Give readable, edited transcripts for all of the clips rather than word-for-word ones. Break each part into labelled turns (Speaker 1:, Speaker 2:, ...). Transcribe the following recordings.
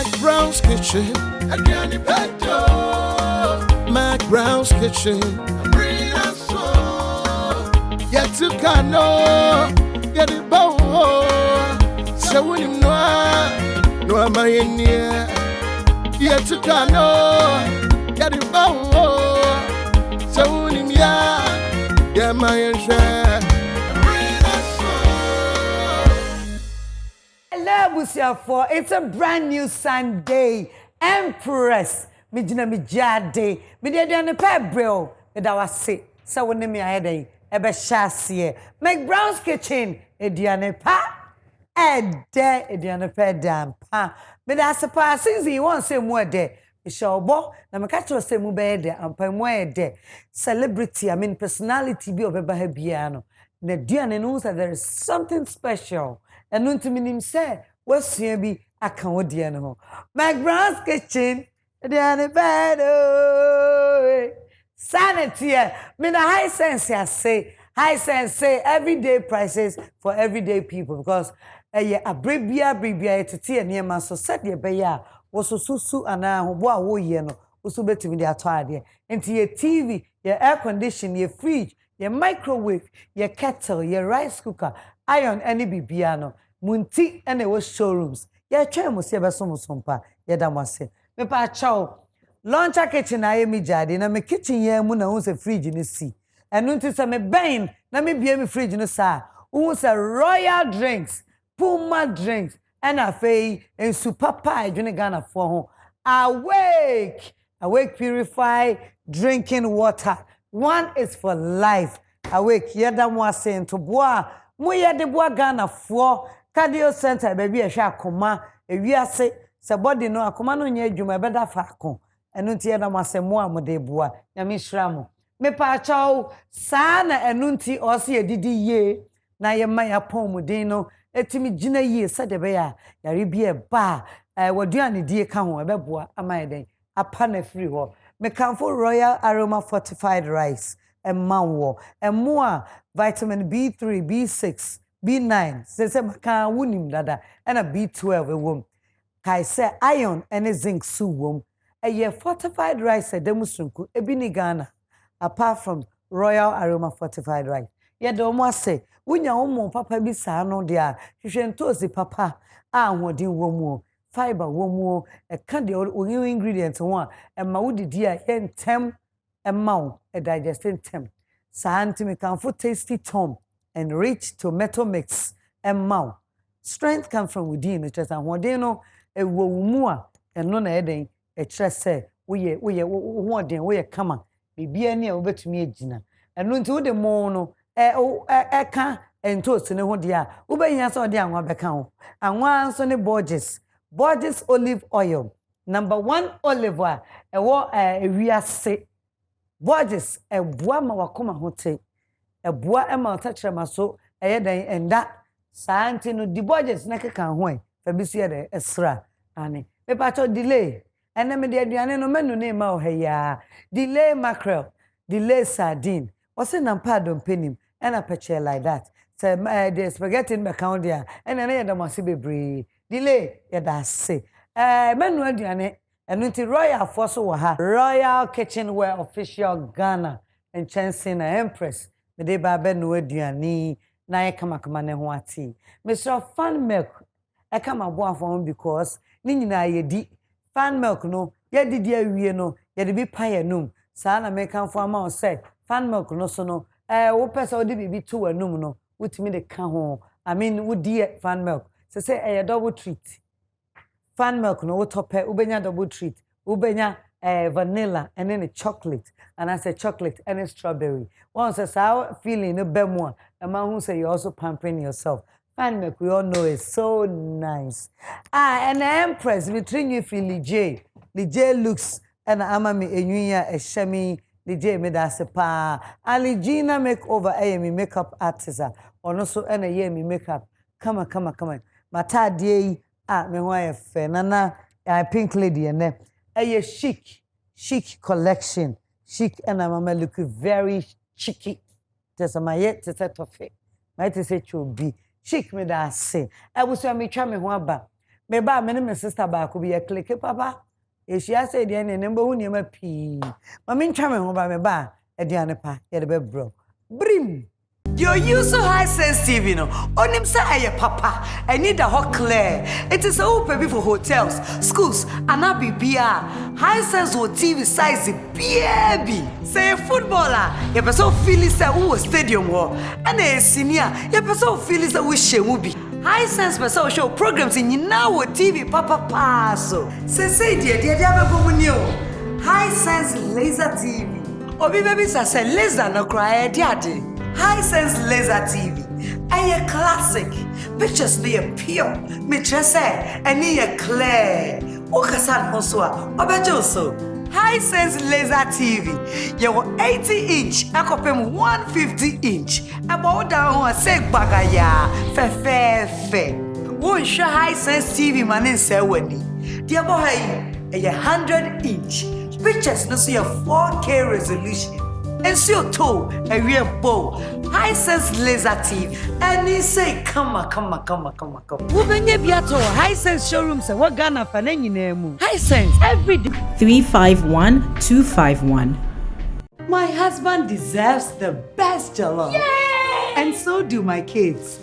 Speaker 1: McBrown's kitchen. Adriani Petto. McBrown's kitchen. Brina so. Yet to cano. Get it bow. So when you know, no am I in here. Yet to cano. Get it bow. So when you know, yeah, my share.
Speaker 2: For it's a brand new Sunday. Empress, me jina mi jade, me de ane pebrel, me da wase. Sa wone mi ayede, ebe shasiye. McBrown's kitchen, ediane pa, ediane pe dampa. Me da sepa since you want say more de. Me shobo, na me catch say mu be de, ampa mu de. Celebrity, I mean personality bi obeba ha biano. Na diane no say there is something special. And nun to minim say, what's here be a Canadian? McBrown's kitchen, the bed. Sanity, mean a high sense, I say, everyday prices for everyday people because a bribia to tea near my society, beya was so susu and I wo yeno, also better with their tired. Into your TV, your air condition, your fridge, your microwave, your kettle, your rice cooker, iron, any bibiano. Munti and it was showrooms. Yeah, chemo see sompa. Yeah, that was it. Me pa chow. Launcher kitchen I me jadi. Na me kitchen ye muna unse fridge in the sea. And unti sa me bain. Na me be me fridge no sa. Unse royal drinks, Puma drinks, and a fey and super pie. June Ghana for home. Awake purify drinking water. One is for life. Awake. Yeah, that was saying to bois. Muya de bois Ghana for. Cardio center baby a sha akoma ewiase se body no akoma no nya adwuma beda fa akon enu ntie na masemo amode bua na me hira me pa chaw sa na enu nti o se edidi ye na ye ma ya pon muden no etimi gina ye se de be ya yare bi e ba waduane die ka ho ebe bua amaye den apa na free ho me kanfo royal aroma fortified rice manwo emo a vitamin B3 B6 B9, say maka wunim dada, and a B12 a womb. Kai say iron and a zinc su womb. A year fortified rice a demusunku, a binigana, apart from royal aroma fortified rice. Yet don't want say, when your own papa be sano dear, you should toast papa, what do womo, fiber womo, a candy or new ingredients one, and maudi dear, yen tem, a mount, a digesting tem. Santi me can for tasty tom. And rich tomato mix and mouth. Strength comes from within, it is a wadeno, a womua, and no edding, a chest say, we come on, be near over to me, Gina. And run to the mono, can and toast in a hodia, Ubayas or down one account, and one Sonny Borges olive oil. Number 1 olive oil, a real say. Borges, a boama wakoma hote. A boa ema touch maso eye and that santi no the budgets na keka ho fa bi sie de esra ani me pacho delay ene me de aduane no menu na ma o ya delay mackerel delay sardine wose na pardon penim and a peche like that say the spaghetti in account there and na ye da mo se bebre delay ye da se menu aduane enu ti royal force wo ha royal kitchenware official Ghana and chancing na empress me de ba be no aduani na ye kama ne ho ati Mr. Fan milk e kama bo afon because ni nyina ye di fan milk no ye di awie no ye de bi pa ye num sa na me kan fo ama o say fan milk no so no wo pese o de bibi to wanum no wutimi de ka ho I mean wo di fan milk say e double treat fan milk no wo tope ubenya double treat ubenya vanilla and then a chocolate and I say chocolate and a strawberry. Once a sour feeling a bemwa, a man who say you're also pampering yourself. Fan milk, we all know is so nice. And the empress between you feel J looks and amami enyuya a shemi J made us a pa. And Gina makeover a makeup artist or also and a yemi makeup. Come on. Mata die me wife nana pink lady and then a chic collection. Chic and I'm look very cheeky. There's a mayet to set of it. Might say to be chic me that say. I was me try me one ba. Me ba me ne me sister ba ko bi ye click papa. E shia say de ne nembo hu niam pii. Ma me ntwa me ho ba me ba aduane pa ye de be bro. Brim. Your use high sense TV no. Onim say aye papa. I need a hot clear. It is all baby for hotels, schools, and abibia. High sense or TV size baby. Say footballer, you person feel say who stadium wo. And a senior, you person feel say we shemu bi. High sense person show programs in now TV papa paso. Say dia abebo mu ni o. High sense laser TV. Obi baby say laser no cry ade. High sense laser TV. A classic. Pictures they are pure. Me just say any a clear. Okasan Hoswa. Obejoso. High sense laser TV. You 80-inch. I compare 150-inch. About down say bagaya. Fe. Won't show high sense TV man in say wendy. Dear boy, a 100-inch. Pictures no see a 4K resolution. And so too, a real bow, high sense laser TV. And he say, come on. Ubenye biato, high sense showrooms, and what Ghana for any name? High sense every day.
Speaker 3: 351251.
Speaker 2: My husband deserves the best jollof. Yay! And so do my kids.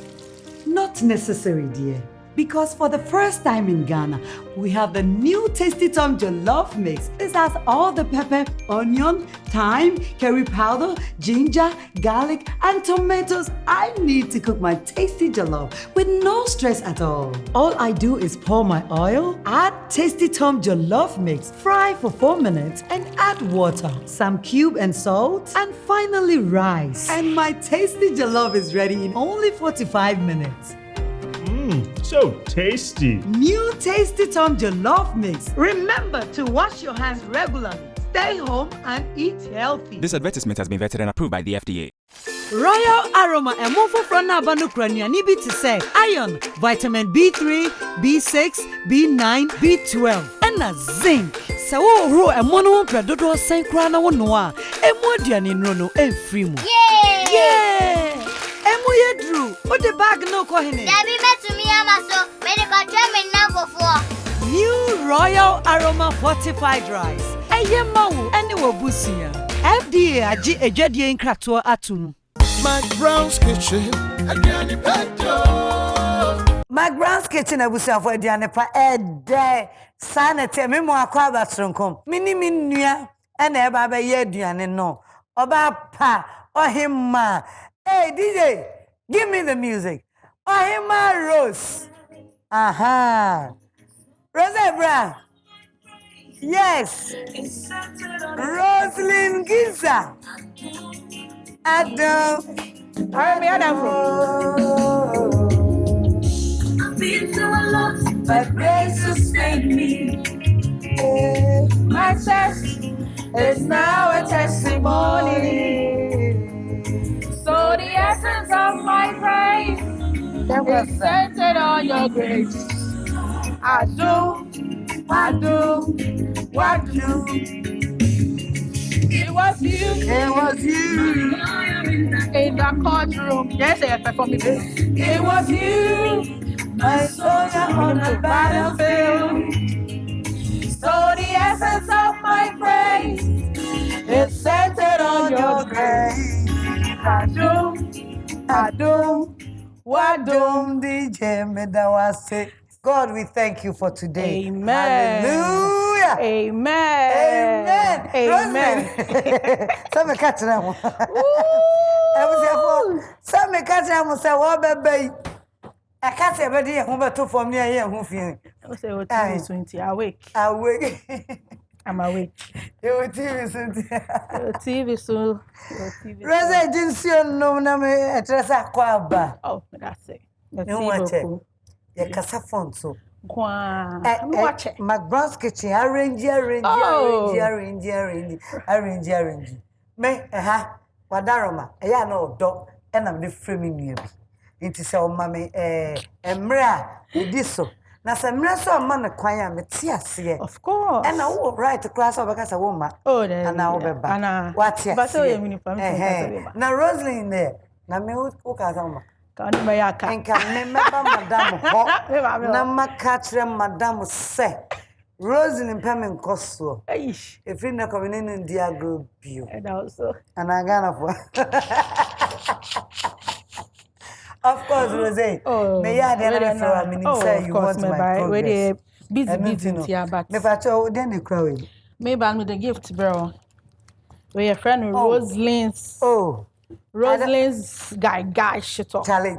Speaker 2: Not necessary, dear. Because for the first time in Ghana, we have the new Tasty Tom Jollof Mix. This has all the pepper, onion, thyme, curry powder, ginger, garlic, and tomatoes I need to cook my tasty jollof with no stress at all. All I do is pour my oil, add Tasty Tom Jollof Mix, fry for 4 minutes, and add water, some cube and salt, and finally rice. And my tasty jollof is ready in only 45 minutes.
Speaker 4: So tasty.
Speaker 2: New Tasty Tom Jollof Mix. Remember to wash your hands regularly. Stay home and eat healthy.
Speaker 5: This advertisement has been vetted and approved by the FDA.
Speaker 2: Royal Aroma and Mofo Frona Banukrania Nibi to say iron, vitamin B3, B6, B9, B12, and a zinc. So ro and mono predodo Saint Crana Wonoa, and Modian in Rono and Frimo. Yeah! Emuye Drew, what the bag no kohine.
Speaker 6: Debbie met to me, Amaso, medical German number 4.
Speaker 2: New Royal Aroma Fortified Rice. Ayemawu, anywhere busia. FDA aji ejadie nkratoa atum.
Speaker 1: McBrown's Kitchen, Adriani Petro.
Speaker 2: McBrown's Kitchen abusia for Adriani pa ede sanete me mo akwa abatronkom. Mini nua ena eba ba ye aduane no. Oba pa ohimma. Hey DJ, give me the music. Ohima Rose. Aha. Roselyn Brown. Yes. Roselyn Ngissah. Adam. Where me Adam from?
Speaker 7: I've been through a lot, but grace sustained me. My test is now a testimony. So the essence of my praise is centered on your grace. I do. It was you. In the courtroom. Yes, I performed it. It was you. My soldier on the battlefield. So the essence of my praise is centered on your grace.
Speaker 2: Wadum DJ Medawase. God, we thank you for today.
Speaker 7: Amen.
Speaker 2: Hallelujah.
Speaker 7: Amen.
Speaker 2: Some catch them. Some catch them. Say, what baby? I can't say, but you have to for me. I am who feeling.
Speaker 7: I say, what is 20? Awake. I'm awake.
Speaker 2: Your TV soon.
Speaker 7: TV soon.
Speaker 2: Rosa agency no na me etresa kwa ba.
Speaker 7: Oh, that's it.
Speaker 2: You watch it. Ya kasa phone so.
Speaker 7: Kwa.
Speaker 2: Watch it. McBrown's Kitchen arrange. Me wadaroma. Ya na odo e na me frame nua bi. Nti se o ma me emre a edi so. Na se mre so ma ne kwan a me ti ase.
Speaker 7: Of course.
Speaker 2: And now right class of a woman.
Speaker 7: Oh, there.
Speaker 2: And now be back. What?
Speaker 7: But so you mean
Speaker 2: Now Roselyn there. Na me who ka sama.
Speaker 3: Kani mayaka.
Speaker 2: Enka memeba madam ho. Na makatre madam se. Roselyn Pemin Kosso.
Speaker 3: Eish.
Speaker 2: If you not coming in Diagro Bio.
Speaker 3: And also.
Speaker 2: And I got of course, Rose.
Speaker 3: Oh,
Speaker 2: may I then for a minute say you want my progress.
Speaker 3: Busy here, but
Speaker 2: if I told then the crowd.
Speaker 3: Maybe I'm with the gift, bro. We're a friend of Roselyn's.
Speaker 2: Oh.
Speaker 3: Roselyn's guy shit up.
Speaker 2: Charlie.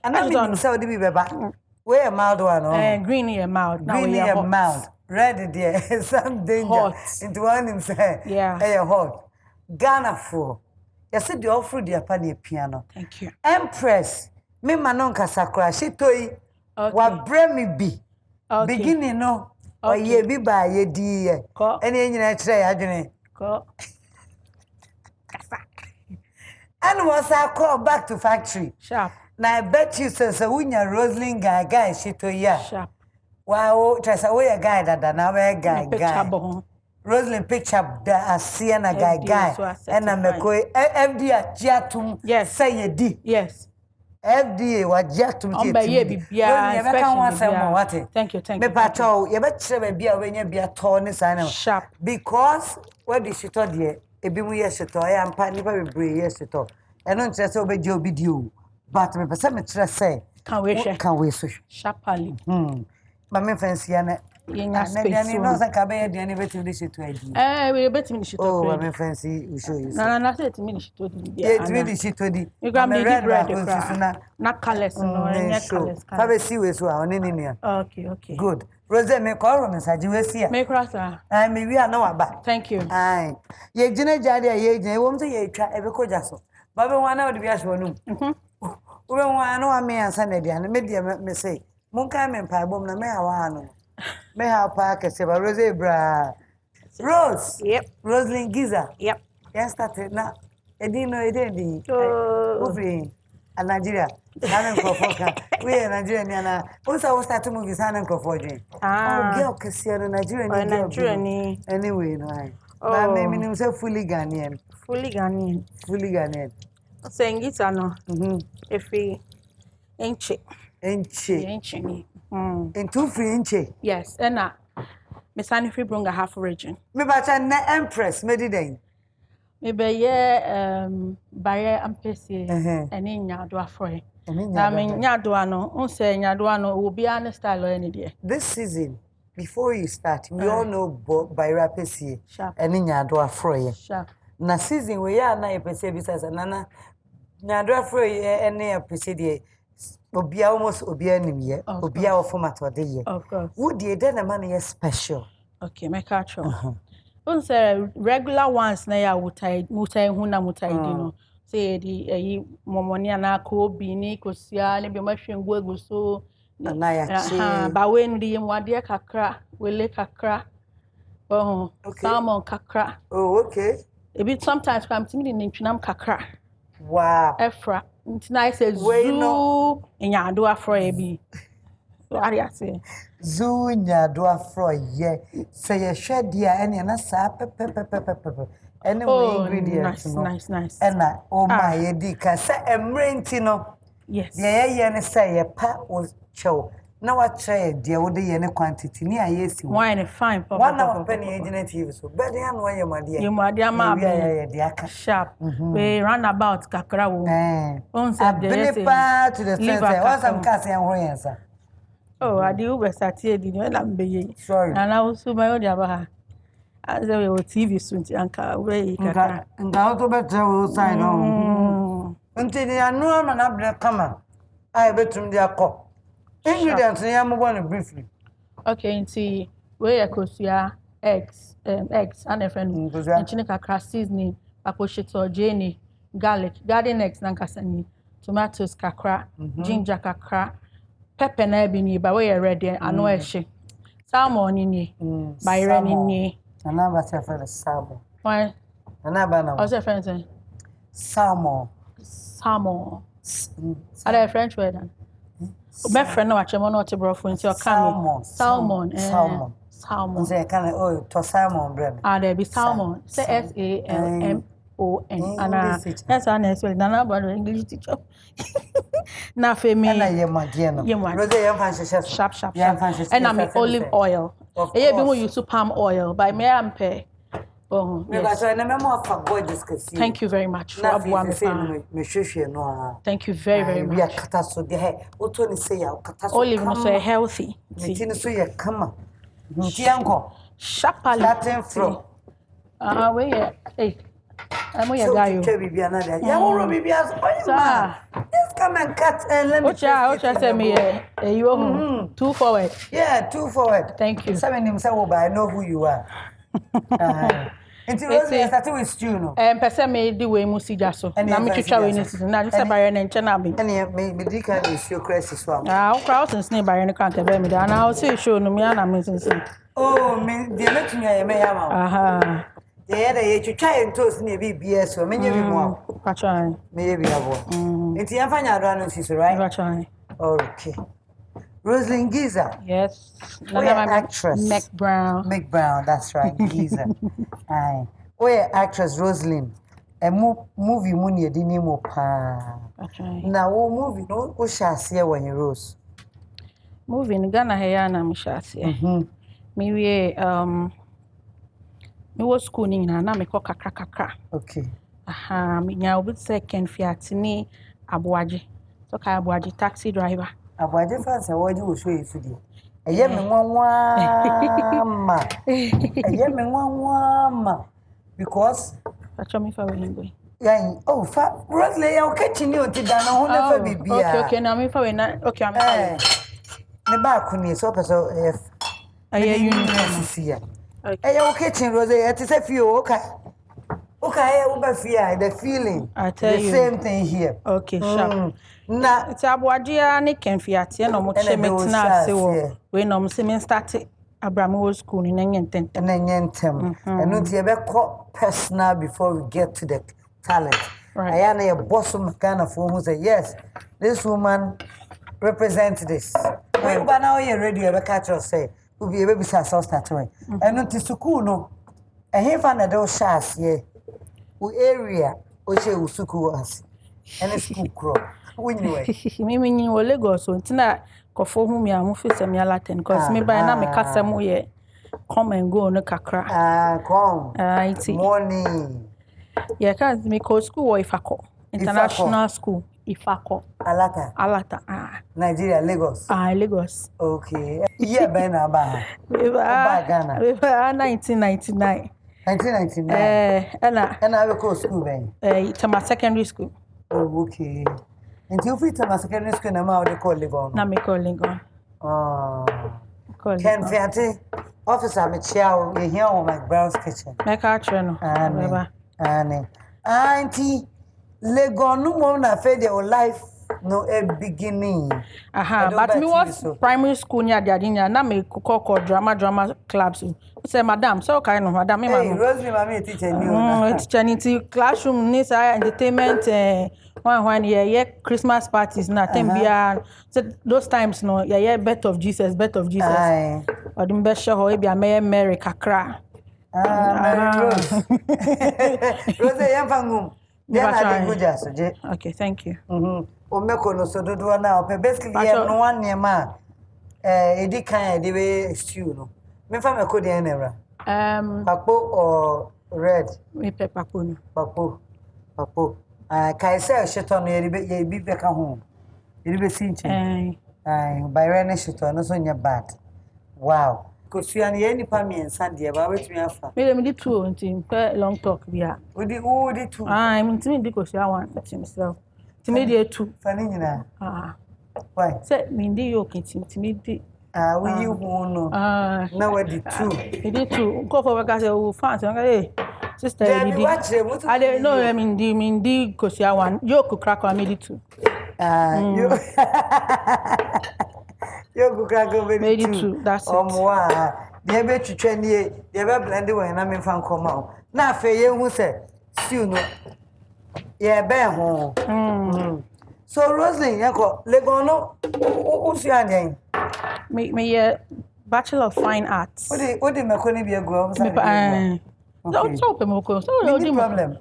Speaker 2: And I don't so the be back. Where a mild one?
Speaker 3: Green in your mouth.
Speaker 2: Green in your mouth. Red dear. Some danger.
Speaker 3: Hot.
Speaker 2: Into one himself.
Speaker 3: Yeah.
Speaker 2: Hey, hot. Ghana for. You said you offer the apani piano.
Speaker 3: Thank you.
Speaker 2: Empress. Me manon kasakura. She toy. What bring me be. Beginning no. Or ye be by ye dear. Any engine tray, I don't know. And was I call back to factory?
Speaker 3: Sharp.
Speaker 2: Now I bet you since a winner Roselyn guy she to ya.
Speaker 3: Sharp.
Speaker 2: Wow, just away a guy that now a guy. Roselyn picture the Sienna guy. And I'm a koi FDA Jatum.
Speaker 3: Yes.
Speaker 2: Say ye di.
Speaker 3: Yes.
Speaker 2: FDA was Jatum.
Speaker 3: Thank you.
Speaker 2: Me patrol, you better be a when you be a tony sign.
Speaker 3: Sharp.
Speaker 2: Because what did she told you? Ebimu yeseto I am pa nipa bebre yeseto eno ntre se obeje obidio but me pese me tre se
Speaker 3: can we so sharply
Speaker 2: ma me fancy ya na
Speaker 3: yenya space
Speaker 2: na no say ka be ye de ni beti di sheto adi
Speaker 3: we beti mi sheto
Speaker 2: oh ma me fancy we show you
Speaker 3: na say ti mi sheto di
Speaker 2: ye ti mi sheto di
Speaker 3: you can make it bread na colors no enya colors
Speaker 2: ka be si we so a oni ni ni
Speaker 3: okay
Speaker 2: good Rose me call me saji we see
Speaker 3: me crossa
Speaker 2: me we are no aba
Speaker 3: thank you
Speaker 2: ye gine jade ye gine wo mse ye twa ebe ko jaso ba be wana odi bia so nu wo be wana wa me ansa na dia me dia me say mun ka me mpa bom na me ha wa no me ha pa ke se ba Rose bra Rose
Speaker 3: yep
Speaker 2: Roselyn Ngissah
Speaker 3: yep
Speaker 2: yes started na edino ededi ufri a Nigeria Sanan Kofoka we Nigeria ni na also start to move Sanan Kofodwe girl kesiano Nigeria ni anyway no I but me nim say fully Ghanaian
Speaker 3: saying it no efi enche ni
Speaker 2: into free enche
Speaker 3: yes and na me sani free brunga half region
Speaker 2: me bacha na empress me diden
Speaker 3: me be ye baye ampesi ene nyado afroe na me nyado ano unse nyado ano obi an style any there
Speaker 2: this season before you start we all know by rapesi ene nyado afroe na season we ya na epese bi sasa nana nyado afroe ene epese die obi almost obi animye obi a format ode ye
Speaker 3: of course
Speaker 2: wo die de na man ye special
Speaker 3: okay make catch unse regular ones na ya mutai hu na mutai di no say di momoni ana ko obi ni kosia ne be mahwengu aguso
Speaker 2: na ya chi
Speaker 3: ba we ndi mwade kakra wele kakra salmon kakra
Speaker 2: okay
Speaker 3: ebi sometimes come to me ni twinam kakra
Speaker 2: wow
Speaker 3: efra ntina say zoo nyado afro ebi Ari ase.
Speaker 2: Zu nyado afro ye. Say ye hwe dia ene na sa pepepepepepe. Ene we ingredients no.
Speaker 3: Nice.
Speaker 2: Ena o ma ye di ka say emrenti no.
Speaker 3: Yes.
Speaker 2: Ye ne say ye pa o chew. Na wa try dia wo de ye ne quantity ni ayesi.
Speaker 3: Wine fine papa.
Speaker 2: One hour penny agent so. But dey no ye ma dia.
Speaker 3: Ye ma dia ma be.
Speaker 2: Yeah, dia ka
Speaker 3: sharp. We run about kakra wo. On say
Speaker 2: dey say. To the sense. What some case en ho yensa.
Speaker 3: Oh, I do besati edi no na mbeye.
Speaker 2: Sorry.
Speaker 3: Na na usu mayo dia ba ha. Aze we TV sunti anka we kakra.
Speaker 2: Nga to betre wo sign no. Unti ni anu ama na bre kama. Ai betum dia ko. Ingredients ni am go briefly.
Speaker 3: Okay, nti we yakosia eggs and a friend. Nchini kakra seasoning, aposhito jeni, garlic, garden eggs na nkasani, tomatoes kakra, ginger kakra. Pepper na bi ni ba we ready ano ehye salmon ni by reni ni
Speaker 2: ana ba se fa salmon
Speaker 3: why
Speaker 2: ana ba na
Speaker 3: o se french
Speaker 2: salmon
Speaker 3: ada french word be friend na wa chemo na o te brofo nti o kan salmon say
Speaker 2: can to salmon bread
Speaker 3: there be salmon say SALMON and that's our next one. Nana about English teacher. Na for me.
Speaker 2: And I am again.
Speaker 3: Sharp. And I'm olive oil. Yeah, be more use palm oil. By me, I'm pay. Oh, yes. Thank you very much for Thank you very much. Olive no so healthy. Sharply.
Speaker 2: Starting from.
Speaker 3: Where hey. I'm a guy.
Speaker 2: Just come and cut and let me.
Speaker 3: Ocha say me you 2 forward.
Speaker 2: Yeah, 2 forward.
Speaker 3: Thank you.
Speaker 2: Seven himself, but I know who you are. Until Roselyn started with stew, no.
Speaker 3: Person me the way musija so. Na me twitwa we ni na just bare na nche na be.
Speaker 2: And me di kan is your crest as well.
Speaker 3: Crowd since ne bare ne kan ke be me da na o say show no me na me since.
Speaker 2: Oh, me dey let me ya me ya ma. They you try and toast near BBS or many of you more.
Speaker 3: Patron.
Speaker 2: Maybe I will. It's your final is right?
Speaker 3: Patron.
Speaker 2: Okay. Roselyn Ngissah.
Speaker 3: Yes.
Speaker 2: Actress.
Speaker 3: McBrown,
Speaker 2: that's right. Ngissah. Aye. Where actress Roselyn. A movie money a dinner more pa. Now, movie no, who shall see when you rose?
Speaker 3: Movie in Ghana, Hayana, Mishasi. Maybe, me was school ni na me ko kakra.
Speaker 2: Okay.
Speaker 3: Me nya obi second Fiat ni Abuaje. So ka Abuaje taxi driver.
Speaker 2: Abuaje fans e wo show ifidi. Eye me nwanwa ma. Eye me nwanwa ma because
Speaker 3: acho me fa we ngwe.
Speaker 2: Yeah, oh fa Roselyn ya oketini oti da na ho na fa bibia.
Speaker 3: Okay, na me fa we na okay am fa.
Speaker 2: Me ba ku ni so person
Speaker 3: aye uniform.
Speaker 2: Okay. Your kitchen, Roselyn, it is a few, okay. Okay, the feeling.
Speaker 3: I tell
Speaker 2: the
Speaker 3: you.
Speaker 2: Same thing here.
Speaker 3: Okay, sharp.
Speaker 2: Na
Speaker 3: it's Abuaje ni ken Fiat no mo che metina se wo. We no mo se me start Abramo school ni nyentem.
Speaker 2: And no tie be personal before we get to the talent.
Speaker 3: Right.
Speaker 2: I am a boss of Ghana for who say yes, this woman represents this. We now you ready to catch us say. We be able to start away. And not to school no. And he found that those shots here. We area which you suku us. And a school crop. Anyway.
Speaker 3: Me ni wo Lagos so ntina kofo hu me amu fi sem ya Latin because me by na me kasa mu ye come and go no kakra.
Speaker 2: Come.
Speaker 3: Iti.
Speaker 2: Morning.
Speaker 3: Yeah, cuz me ko school wo Ifako. International school Ifako. Alata.
Speaker 2: Nigeria, Lagos.
Speaker 3: Lagos.
Speaker 2: Okay. Yeah, Ben Aba.
Speaker 3: Ghana. 1999.
Speaker 2: 1999. And I will go school Ben.
Speaker 3: It's my secondary school.
Speaker 2: Oh, okay. Until free time secondary school na ma they call Legon.
Speaker 3: Na me call Legon.
Speaker 2: Ken Fiati officer me chiao we here on McBrown's kitchen.
Speaker 3: Make a treno.
Speaker 2: Auntie Legon no more na fe your life no a beginning.
Speaker 3: But me was primary school near the Adinya na me ko drama clubs. Say madam, so kind of madam me
Speaker 2: Hey, Roselyn mama teacher new.
Speaker 3: Teacher in classroom ni say entertainment one year Christmas parties na tembia. So those times no yeah birth of Jesus.
Speaker 2: Aye.
Speaker 3: Or the best show e bia Mary kakra.
Speaker 2: Mary Rose. Rose yamfangum.
Speaker 3: Okay, thank you.
Speaker 2: Omeko no so dodo na basically no one near ma edi kan de we stew no. Me fa meko de enera. Papo or red?
Speaker 3: Me papo no.
Speaker 2: Papo. Kai say sheto no ye bi be ka ho. Ye be sinche. By rene sheto no so nya bad. Wow. Kosuan ye nipa mi ensa de ba wetumi afa.
Speaker 3: Me di two until long talk bia.
Speaker 2: Odi two.
Speaker 3: Me ntimi di kosuan one myself. Timi di two.
Speaker 2: Fani nyina. Why?
Speaker 3: Say me di yo timi di.
Speaker 2: We you no. Now we di two.
Speaker 3: Me di two. Go for work say o fans hey sister me di. I don't know I mean di kosuan one. Yo ko crack me di two. You go crack me di two. That's it.
Speaker 2: Dey be twetwa nie, dey be blend we na me fan come out. Na afa ye hu say stew no. Yeah, be ho. So Roselyn, yako Legon no usian
Speaker 3: me Bachelor of Fine Arts.
Speaker 2: What the mekoni be go?
Speaker 3: Don't talk about so
Speaker 2: No problem.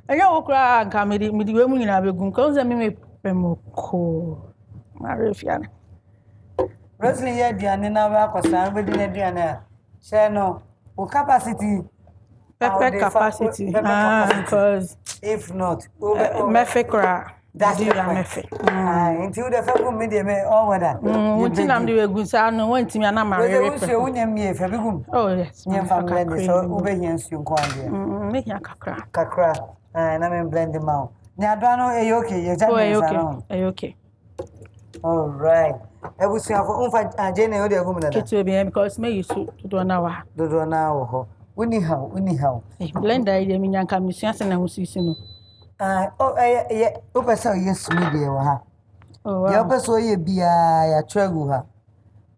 Speaker 3: I know cry and come with the women in a room, cause I mean, Pemoko. Marifiana.
Speaker 2: Roselyn ya diane na wa kwasa we di na diane. Share no. O capacity.
Speaker 3: Perfect capacity. Because
Speaker 2: if not,
Speaker 3: Mefekra.
Speaker 2: That's the
Speaker 3: Mefe.
Speaker 2: Until the fact me dey me all weather.
Speaker 3: Until I'm the good sound, no one to me and I'm married. Oh, yes.
Speaker 2: Nyam family so obehia nsu nko ande.
Speaker 3: Make ya kakra.
Speaker 2: Kakra. Na me blend them out. Nya do no e okay, ye ja
Speaker 3: okay.
Speaker 2: All right. Ebusuafo unfa agene o de agum na da.
Speaker 3: It will be because me used to do na wa.
Speaker 2: Do na wo ho. Uni how.
Speaker 3: Blender ide mi nyanka misuase na husisi no.
Speaker 2: Opesa yes media wa ha.
Speaker 3: Oh wow.
Speaker 2: Ya opesa ye bia ya tragu ha.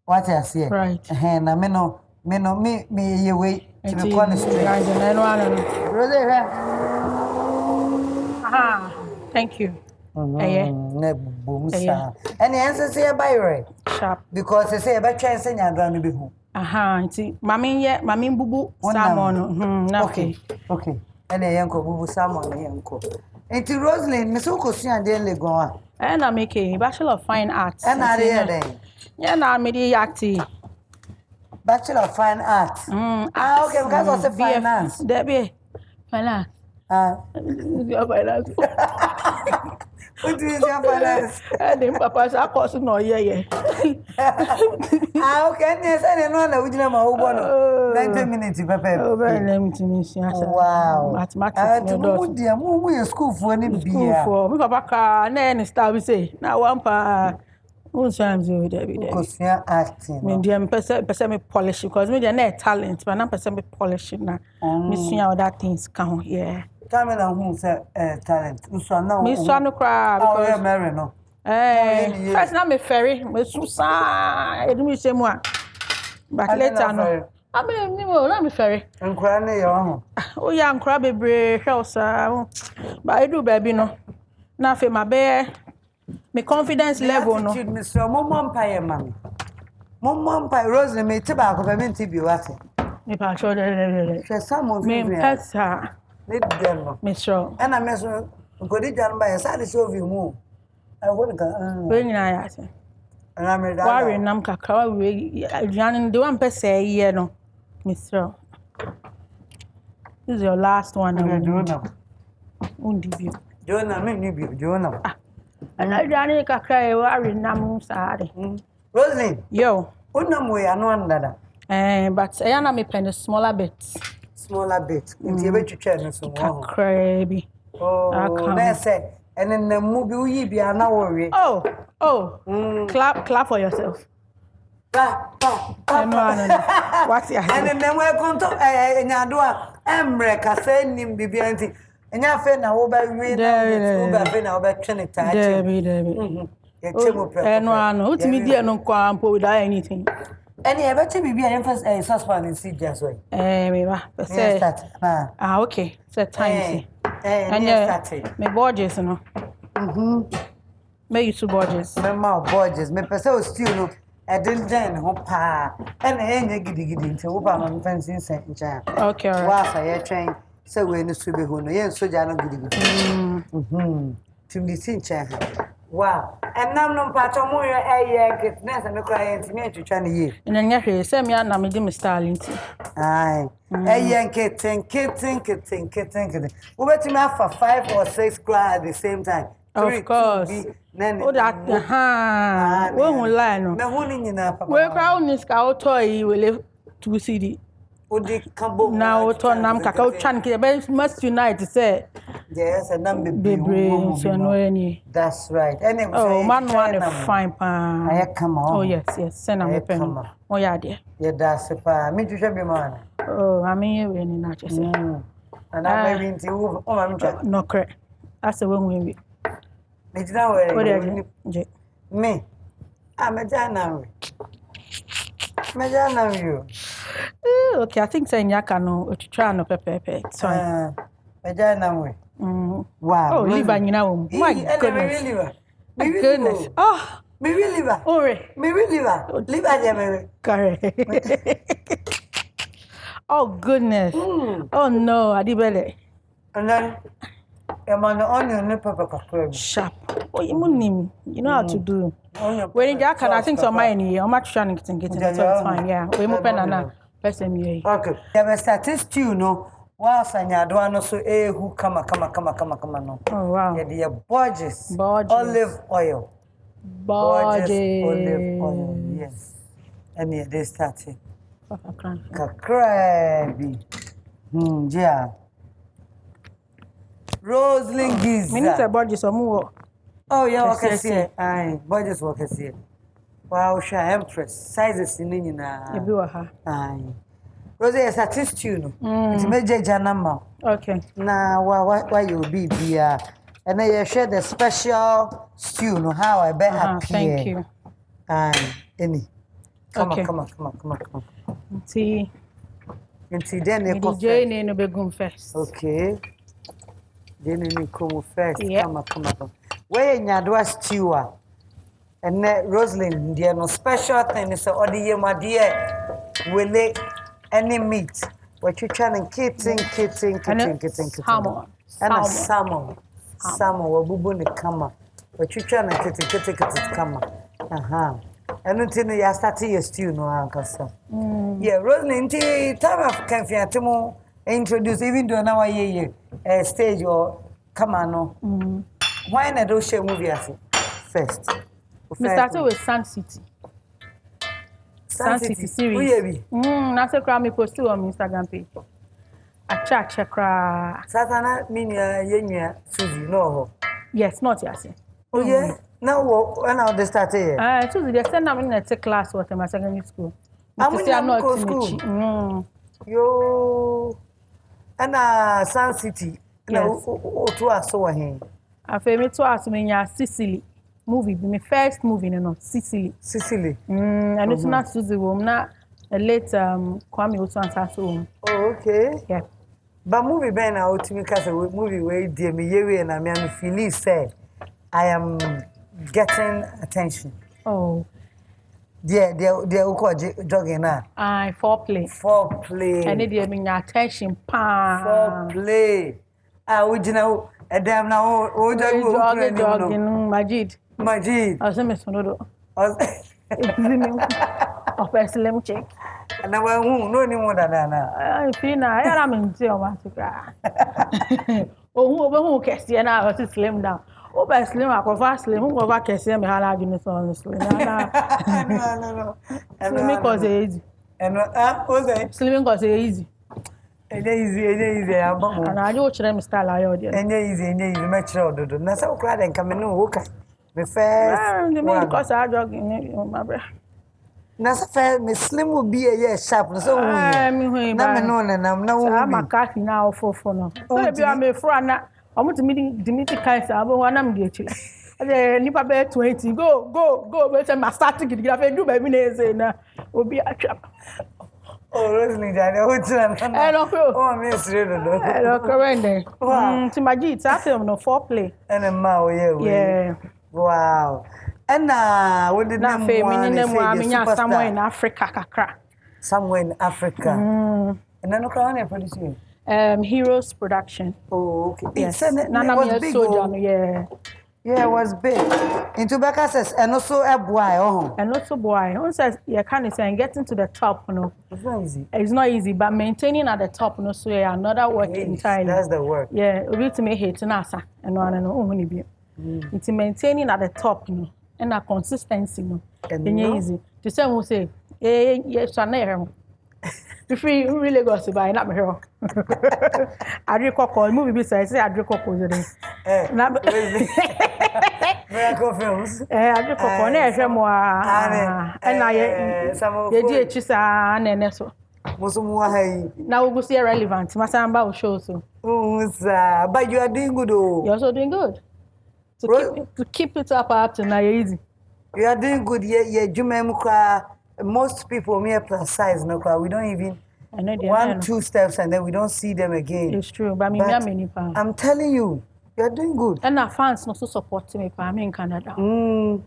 Speaker 2: What I say?
Speaker 3: Right.
Speaker 2: Na me ye way to me corner street.
Speaker 3: Aha. Thank you.
Speaker 2: Ne boomsa. And the answer say by right.
Speaker 3: Sharp.
Speaker 2: Because they say about chance and you don't be who.
Speaker 3: Aha, nti mami bubu salmon.
Speaker 2: Okay. And a yanko bubu salmon yanko. Enti Roselyn, me so kosi ande le gon a.
Speaker 3: And I make a Bachelor of Fine Arts.
Speaker 2: And I there.
Speaker 3: Yeah, na me dey acti.
Speaker 2: Bachelor of Fine Arts. Okay, because of the finance.
Speaker 3: There be finance. Finance.
Speaker 2: What do you say finance?
Speaker 3: And papa say course no yeah.
Speaker 2: Okay, yes, I know na ujina ma ubo no. 90 minutes papa.
Speaker 3: Oh, very limited.
Speaker 2: Wow.
Speaker 3: Mathematics.
Speaker 2: Mu ye school for ni bia.
Speaker 3: School for me papa ka na any star we say. Na one pa sometimes you there be there.
Speaker 2: Because you acting.
Speaker 3: Me dem person me polish because me dey na talent, but na person me polish na. Me see other things can here.
Speaker 2: Come na who say talent. So now
Speaker 3: me so no cry because
Speaker 2: oh marry no.
Speaker 3: First na me ferry, me susa, edu me shemu a. But later no. I mean, na me ferry.
Speaker 2: Nkura na ye ho.
Speaker 3: Oh ya nkura bebre hwe osa. But I do baby no. Na fe mabe me confidence level no.
Speaker 2: Mr. Mompa man. Mompa Roselyn me tiba ko be menti bi wate.
Speaker 3: Me pa show de.
Speaker 2: She someone
Speaker 3: Me pesa.
Speaker 2: Me dem no.
Speaker 3: Me show.
Speaker 2: And I mean so ngodi jan ba ya say show you mu. I won ka.
Speaker 3: We nyina ya se.
Speaker 2: Na me da.
Speaker 3: Worry nam kakra we aduane de one pesa ye no. Me show. This is your last one.
Speaker 2: Jonah.
Speaker 3: Undi
Speaker 2: Jonah me ni bi Jonah.
Speaker 3: And I done kakra e worry nam saade.
Speaker 2: Roselyn.
Speaker 3: Yo.
Speaker 2: Unam we anu andada.
Speaker 3: But I na me pen smaller bit.
Speaker 2: Smaller bit. Nti e betwetwa no so ho.
Speaker 3: Kakra bi.
Speaker 2: Oh, na say and then the movie uyi bia na worry.
Speaker 3: Oh. Clap for yourself.
Speaker 2: Pa.
Speaker 3: No. What's your
Speaker 2: And then we konto nyado a emre ka say nim bibia nti enya fe na wo ba wi na wo ba fe na wo ba twene ta achi.
Speaker 3: Debi. No. Utimi die no kwa ampo without anything.
Speaker 2: Any e beche bibia emphasis suspend in CJ so.
Speaker 3: Me ba. Say okay. Say time. And me Borges no. Me you two Borges.
Speaker 2: Me ma Borges. Me pese o stew no. I didn't join ho pa. And enye gidi nti wo ba no fancy nsa ncha.
Speaker 3: Okay, all right.
Speaker 2: Wa sa ye twen se we no sube ho no. Ye soja no gidi. Tim di sincha. Wow. And now no patcho mo yo get nessa me cry enti me atwitwa ne ye.
Speaker 3: Nya hwe se me na me di me style nti.
Speaker 2: Ai. Kitten. We bet me for 5 or 6 cry at the same time.
Speaker 3: Of course. Oh that we won lie no.
Speaker 2: Me hu ni nyina papa.
Speaker 3: We cry on ska auto yi we 2 CD.
Speaker 2: Odi kabo.
Speaker 3: Na auto nam kaka o twan ke be must unite say.
Speaker 2: Yes, and nam
Speaker 3: Bebre so no any.
Speaker 2: That's right. And
Speaker 3: oh man one fine pa.
Speaker 2: I come on.
Speaker 3: Oh yes. Send am pen. Oh yeah there.
Speaker 2: Yeah, that's pa. Me twhwe be man.
Speaker 3: Oh, I mean we ni na chese.
Speaker 2: And I maybe nti wo o ma mtwa.
Speaker 3: No correct. That's the one we.
Speaker 2: Me jina we.
Speaker 3: Je.
Speaker 2: Me. Mejana you.
Speaker 3: Okay, I think say nyaka no otwitwa no pepepe. Sorry.
Speaker 2: Mejana we. Wow.
Speaker 3: Oh, live anyina wo. My goodness. My goodness. Oh,
Speaker 2: me really ba.
Speaker 3: Ore.
Speaker 2: Me really ba. Live aja me.
Speaker 3: Correct. Oh goodness. Oh no, Adibele.
Speaker 2: And then I'm on the onion and pepper crab.
Speaker 3: Sharp. Oh, you know how to do.
Speaker 2: Onion.
Speaker 3: When you can, I think so mine here. I'm not trying to get it. So it's fine. Yeah. We move pen and person here.
Speaker 2: Okay. There was statistics, you know. Whilst I had one so who come no.
Speaker 3: Oh wow.
Speaker 2: Yeah, the Borges olive oil. Borges olive oil. Yes. And yeah, they started. Kakrabi. Yeah. Roselyn Ngissah.
Speaker 3: We need to Borges or more.
Speaker 2: Oh yeah, okay, see. Aye, Borges work see. Wow, she empress. Sizes in na.
Speaker 3: You be her.
Speaker 2: Aye. Rosie is a test you no. It's major janama.
Speaker 3: Okay.
Speaker 2: Na why you be bia. And then you share the special stew no how I bet happy.
Speaker 3: Thank you.
Speaker 2: Aye, any. Come
Speaker 3: Okay.
Speaker 2: on.
Speaker 3: See.
Speaker 2: Until then they
Speaker 3: The journey no be go first.
Speaker 2: Okay. Then you come first.
Speaker 3: Yeah.
Speaker 2: Come on. Where nyadwa stew a. And Roselyn, there no special thing is all the year my dear will any meat. What you trying kitten.
Speaker 3: Salmon.
Speaker 2: And a salmon. Salmon wabubu ni kama. What you trying kitten kama. And until you start your stew no ankasa. Yeah, Roselyn, time of confiantimo introduce even though now I stage or come on no. Why not do share movie first?
Speaker 3: We started with Sun City. Sun City series. That's a crowd me post on my Instagram page. A check.
Speaker 2: Satana mean yenya Suzy no.
Speaker 3: Yes, not yes.
Speaker 2: Oh yeah. Now when I started here.
Speaker 3: Tuesday they send them in a class what in my secondary school.
Speaker 2: I'm not school. Yo. And Sun City. No, to us so here.
Speaker 3: I feel me to us me Sicily. Movie, my first movie, Sicily. And it's not Suzy Wom, not a late Kwame Otu.
Speaker 2: Oh, okay.
Speaker 3: Yeah.
Speaker 2: But movie ben out to me because movie way dear me yewe and I mean feel say I am getting attention.
Speaker 3: Oh.
Speaker 2: They're jogging now.
Speaker 3: Foreplay. And they give me attention.
Speaker 2: Foreplay. Original. And them now,
Speaker 3: jogging, Majid. I was a miss Nodo. Of a slim chick.
Speaker 2: And I won't know any more than that.
Speaker 3: I feel I am in zero. Oh, who can see an hour to slim down? Oh, by slim, I go fast slim, who over can see me how I do this honestly. No. Slimming cause easy.
Speaker 2: And
Speaker 3: slimming cause easy.
Speaker 2: And easy.
Speaker 3: And I do them style I ordered.
Speaker 2: And easy, much older. That's how glad and come in. Okay. Me first.
Speaker 3: Because I jog in my breath.
Speaker 2: That's fair. Miss Slim will be a year sharp. So I'm
Speaker 3: a coffee now for no. So if you are my friend, I want to meet Dimitri Kaiser. I want to get you. Nipa be 20. Go. But I'm starting to get do by minutes and will be a trap.
Speaker 2: Oh, Roselyn, I don't know. Oh, Miss Riddle.
Speaker 3: I don't correct. To my G, I feel no foreplay.
Speaker 2: And a mao, yeah. Wow. And what did
Speaker 3: that mean? Somewhere in Africa, kakra.
Speaker 2: Somewhere in Africa. And then no produce.
Speaker 3: Heroes Production.
Speaker 2: Oh, okay.
Speaker 3: Yes.
Speaker 2: Nana was big. Yeah, it was big. In Tobacco says, and also a boy. And
Speaker 3: also boy. One says, you can't say, getting to the top,
Speaker 2: It's not easy.
Speaker 3: It's not easy, but maintaining at the top, so another work entirely.
Speaker 2: That's the work.
Speaker 3: Yeah, we to make it to NASA and one. It's maintaining at the top, and a consistency, and easy. The same will say, yes, I'm there. If we really go to buy, not my hero. I drink cocoa, movie besides, I drink cocoa today.
Speaker 2: Miracle films.
Speaker 3: I drink cocoa, and I did Chisa and so. Now we'll see relevant. Masamba will show so.
Speaker 2: But you are doing good,
Speaker 3: You're also doing good. To keep it up to now, easy.
Speaker 2: You are doing good, yeah, most people mere plus size, no crowd. We don't even 1-2 steps and then we don't see them again.
Speaker 3: It's true, but
Speaker 2: I'm telling you, you're doing good.
Speaker 3: And our fans also supporting me. I'm in Canada. And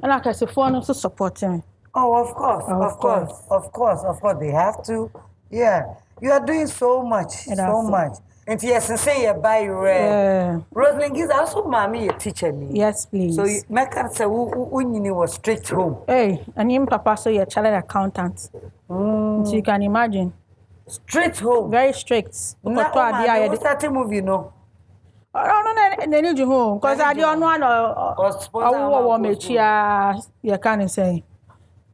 Speaker 3: like I say, fans also supporting me.
Speaker 2: Oh, of course. They have to. Yeah, you are doing so much, so much. And yes, say you buy rare. Roselyn Ngissah also mommy a teacher me.
Speaker 3: Yes, please.
Speaker 2: So you make her say you was straight home.
Speaker 3: Hey, and him papa so you're chartered accountant. So you can imagine.
Speaker 2: Straight home.
Speaker 3: Very strict.
Speaker 2: What's that movie, no?
Speaker 3: No, they need you home. Because I don't want you can't say.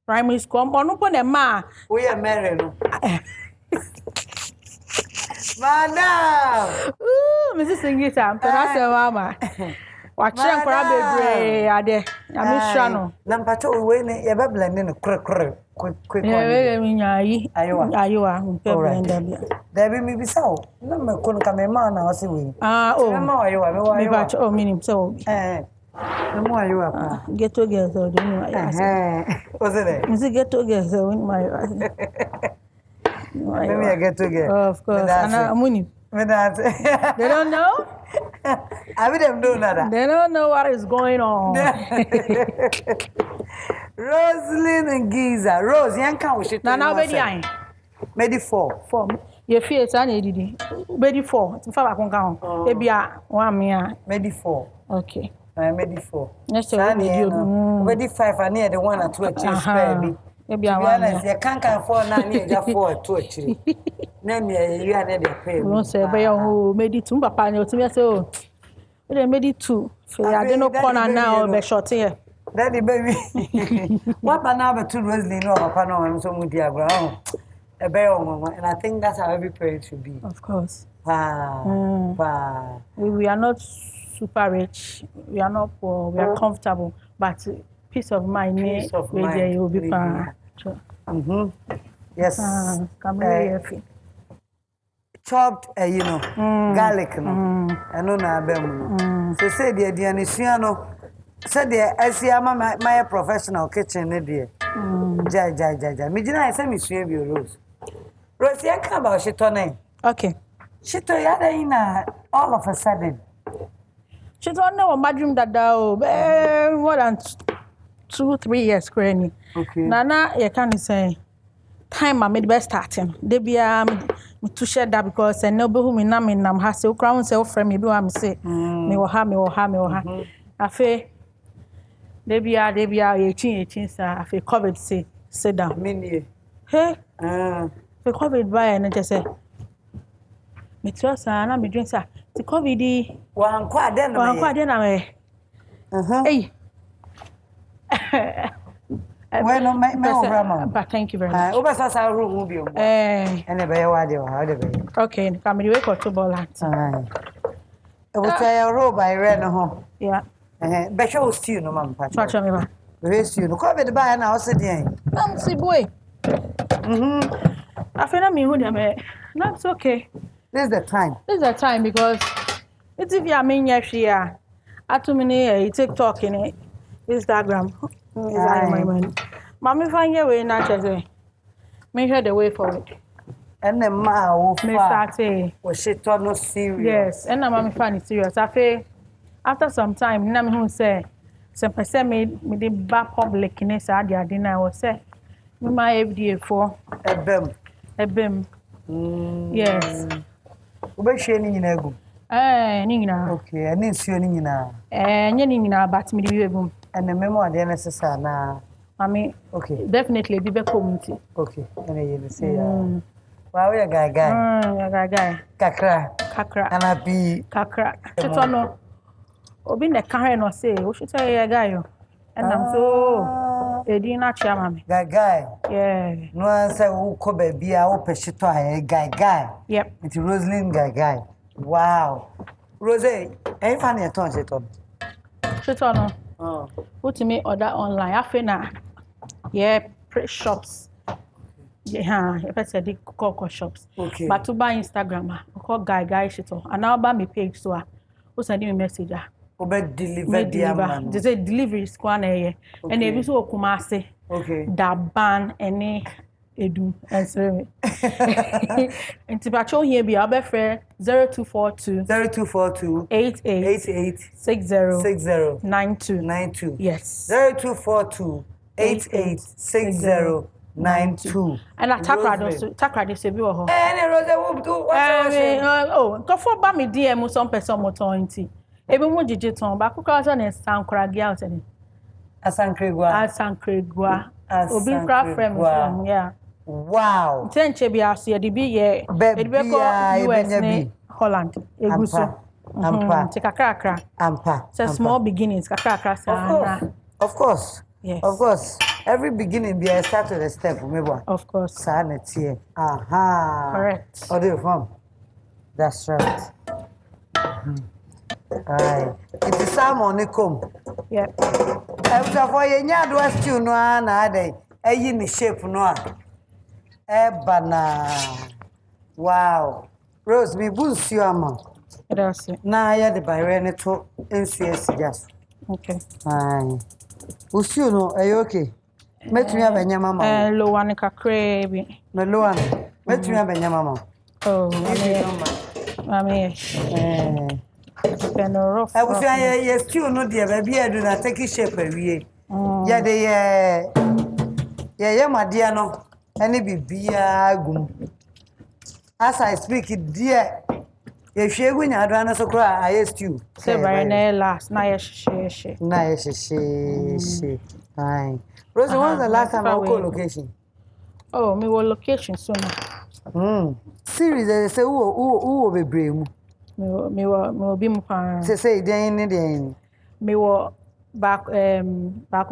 Speaker 3: Primary school, but no put a ma.
Speaker 2: We are married. Madam!
Speaker 3: Mrs. Ngissah, that's a mama. Watch them for a baby. I miss Shano.
Speaker 2: Lampato, we never blending a quick.
Speaker 3: You are.
Speaker 2: There may be so. No, couldn't come a man, I'll see we. No, you are.
Speaker 3: Oh, meaning so.
Speaker 2: No more you are.
Speaker 3: Get together, don't you?
Speaker 2: Was it?
Speaker 3: Get together in my.
Speaker 2: Maybe I get together.
Speaker 3: Of course. I'm winning. They don't know?
Speaker 2: I wouldn't do that.
Speaker 3: They don't know what is going on.
Speaker 2: Roselyn Ngissah. Rose, young can we should.
Speaker 3: Now, baby, I'm.
Speaker 2: Maybe 4.
Speaker 3: Your face, I need it. Baby 4. It's 5 I count. Maybe 1 year.
Speaker 2: Maybe 4.
Speaker 3: Okay.
Speaker 2: Maybe 4.
Speaker 3: Yes, sir.
Speaker 2: Maybe 5. I need the 1 or 2 spare me.
Speaker 3: Maybe I want.
Speaker 2: You can't afford 9 years, 4 2 3. Name you are the pay.
Speaker 3: Won't say, but you made it 2, Papa. You tell me so. They made it 2. I don't know corner now, but short here.
Speaker 2: Daddy, baby. What banana to Roselyn or Papa? No, I'm so with the ground. A bear, and I think that's how every parent should be.
Speaker 3: Of course.
Speaker 2: We
Speaker 3: are not super rich. We are not poor. We are comfortable, but peace of mind.
Speaker 2: Peace of mind.
Speaker 3: You will be fine.
Speaker 2: Yes. Chopped, garlic, no. I know na so say the Dianisiano. Said the SE14 my professional kitchen, dear. Ja. Mijina, I say, Miss Rose. Rose, I come about shit on name.
Speaker 3: Okay.
Speaker 2: She told you all of a sudden.
Speaker 3: She don't know my dream that more than 2-3 years, granny.
Speaker 2: Okay.
Speaker 3: Nana, you can't say time I made best starting. They be to share that because I know who me nam has so crown self from me do I'm say me will have. I feel they be 18 sir. I feel COVID say sit down.
Speaker 2: Mini.
Speaker 3: Hey. The COVID by and just say me trust and me drink sir. The COVID
Speaker 2: One quad then.
Speaker 3: Hey.
Speaker 2: Well, no,
Speaker 3: but thank you very much. Okay, come the way for 2 ball.
Speaker 2: It was a row by red home.
Speaker 3: Yeah.
Speaker 2: Besho stew, no, ma'am.
Speaker 3: Watch me, ma.
Speaker 2: Race you. Cover the buy and I'll sit there.
Speaker 3: See, boy. I feel I'm in that's okay.
Speaker 2: This is the time.
Speaker 3: This is the time because it's if you are mean, yes, yeah. At 2 minutes, TikTok in it, Instagram. My mind. Mommy, find your way, not just make her the way forward.
Speaker 2: And the ma
Speaker 3: was
Speaker 2: she thought no serious.
Speaker 3: Yes, and I'm funny serious. I feel after some time, Nam who say, some person made the bad public in this idea dinner was say, my FDA for a bim. Yes.
Speaker 2: Where she any in
Speaker 3: Nina.
Speaker 2: Okay, I need you now.
Speaker 3: And Nina, but me the boom.
Speaker 2: And the memo at the necessary now.
Speaker 3: Mommy,
Speaker 2: okay,
Speaker 3: definitely be back community.
Speaker 2: Okay, and you say, well, we are guy. Kakra. And I be
Speaker 3: Kakra. Chitono. Obi ne carry no say, we should say a guy. And I'm so a dinner chairman.
Speaker 2: Guy.
Speaker 3: Yeah.
Speaker 2: No answer who could be our peshito a guy.
Speaker 3: Yep.
Speaker 2: It's Roselyn guy. Wow. Rose, ain't funny at all,
Speaker 3: Chitono. Put me order online. I feel now. Yeah, shops. Yeah, I said they call shops.
Speaker 2: Okay.
Speaker 3: But to buy Instagram, I call guy shit. And now buy me page so who send me a message.
Speaker 2: Deliver.
Speaker 3: They say delivery is one here. And they so Kumasi.
Speaker 2: Okay.
Speaker 3: That ban any edu answer. And to patrol here be our friend 0242 88 60 92. Yes.
Speaker 2: 0242 88 60 92.
Speaker 3: And a takra de se bi wo ho.
Speaker 2: Rose will do what
Speaker 3: Oh, go for ba me DM some person mo 20. Ebi mo jije ton ba kukra so na sankragi out ni. Asankregwa. Obi kra frame from yeah.
Speaker 2: Wow.
Speaker 3: Tenche bi aso de bi ye. E be ko US ni Holland. Eguso.
Speaker 2: Ampa.
Speaker 3: Take kakra.
Speaker 2: Ampa.
Speaker 3: It's small beginnings kakra sa.
Speaker 2: Of course.
Speaker 3: Yes.
Speaker 2: Of course. Every beginning be a start with a step, remember?
Speaker 3: Of course.
Speaker 2: Sanity. Aha.
Speaker 3: Correct.
Speaker 2: What do you from? That's right. Alright. It is salmon come.
Speaker 3: Yeah.
Speaker 2: After for you do a stew no na dey. Ni shape no. Bana. Wow. Rose me boost you ama.
Speaker 3: That's it.
Speaker 2: Na ya the bayre to NCS just.
Speaker 3: Okay.
Speaker 2: Aye. Usiu no, are you okay? Metumi abenya mama.
Speaker 3: Low one kakra bi.
Speaker 2: Me low one. Metumi abenya mama.
Speaker 3: Oh, mama. Rough.
Speaker 2: I was saying yes, stew no dear baby I do not take it shape awie. Ya de ya my dear no. Any bibia gum. As I speak it dear. Ye hwe nya do na so kra I stew.
Speaker 3: Say by na last na ye she.
Speaker 2: Na ye she. Fine. Rose, when's the last time I call location?
Speaker 3: Oh, me will location soon.
Speaker 2: Series they say who be brave.
Speaker 3: Me will be more.
Speaker 2: Say then
Speaker 3: me will back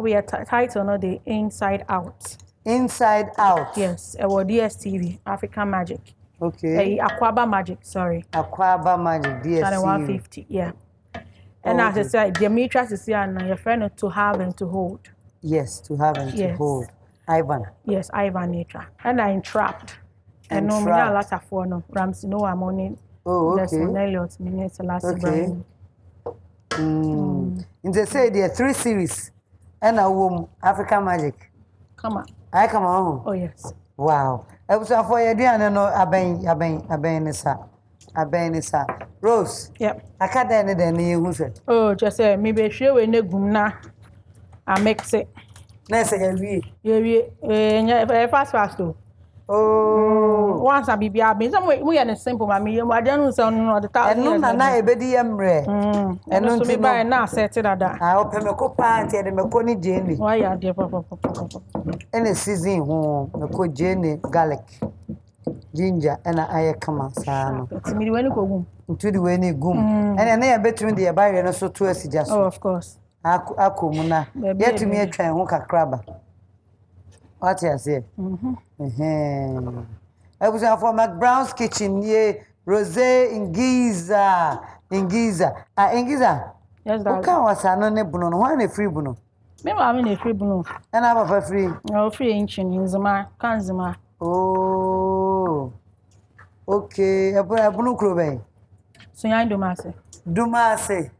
Speaker 3: we are title no the Inside Out.
Speaker 2: Inside Out.
Speaker 3: Yes, it was DSTV African Magic.
Speaker 2: Okay.
Speaker 3: Aquaba Magic, sorry.
Speaker 2: Aquaba Magic DSTV.
Speaker 3: Channel 150, yeah. And as I said, the matrix is here and your friend to have and to hold.
Speaker 2: Yes, to have and to hold. Ivan.
Speaker 3: Yes, Ivan Nitra. And I entrapped. And no, me a lot of for no. Ramsey, no, I'm on it.
Speaker 2: Oh, okay.
Speaker 3: Lesson Elliot, minutes last
Speaker 2: okay. In the say there are 3 series. And a woman, African Magic.
Speaker 3: Come on.
Speaker 2: I come on.
Speaker 3: Oh, yes.
Speaker 2: Wow. I was for you, dear, no, Abenisa. Rose.
Speaker 3: Yep.
Speaker 2: I can't then you said.
Speaker 3: Oh, just say, maybe sure we ne gumna. I mix it.
Speaker 2: Next year,
Speaker 3: yeah, fast too.
Speaker 2: Oh,
Speaker 3: once I be some we are simple, mammy. I don't know the time.
Speaker 2: And no, na ebedi emre.
Speaker 3: And no to buy now set it that.
Speaker 2: I open my party and me koni Jenny.
Speaker 3: Why are dear papa?
Speaker 2: Any season home, me ko Jenny garlic, ginger, and I come sana.
Speaker 3: To me when you go home.
Speaker 2: Into the way ni gum. And I bet me the buy and so to us just.
Speaker 3: Oh, of course.
Speaker 2: Akumuna. Yet to me a try and hook crabber. What you say? I was for McBrown's kitchen near Roselyn Ngissah. Ngissah.
Speaker 3: Yes, that.
Speaker 2: Okay, was an unebuno, one a free buno.
Speaker 3: Maybe I'm in a free buno.
Speaker 2: And I have a free.
Speaker 3: No free ancient in Zama, Kanzama.
Speaker 2: Oh, okay. A bunu club.
Speaker 3: So I do masse.
Speaker 2: Dumase.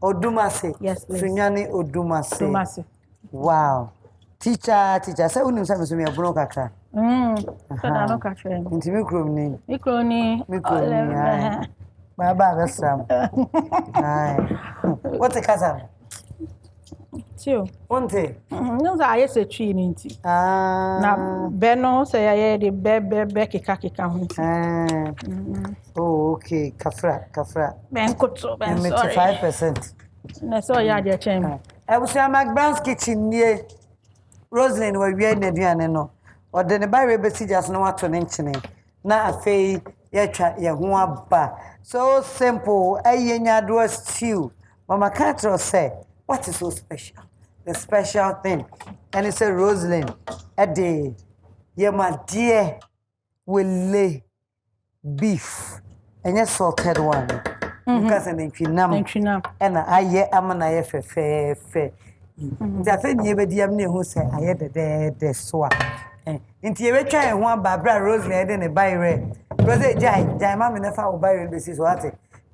Speaker 2: Odumase.
Speaker 3: Yes, please.
Speaker 2: Sunyani Odumase. Wow. Teacher, say unim say me aburo kakra.
Speaker 3: Kada no kakra.
Speaker 2: Nti mikro ni. Baba besram. What a casa?
Speaker 3: Tio.
Speaker 2: Onte.
Speaker 3: No za ayese twi ni nti. Na be no say aye de be keka ho. Oh, okay. Kafra. Ben koto, ben sorry.
Speaker 2: 75%.
Speaker 3: Na so ya de chem.
Speaker 2: I was at McBrown's kitchen near Roselyn where we na aduane no. Or the buy be si just no wato ne nchene. Na afei ye twa ye ho aba. So simple. Nya do stew. Mama Catro say, what is so special? The special thing. And it's a Roselyn. A day. Ye my dear will lay beef. And yes salted one. Because an entrinam. And I amana ye fe. The thing you be the who say I had the swap. Into you try one Barbara Roselyn and a buy red. Rose Jai, Mamma never buy basis what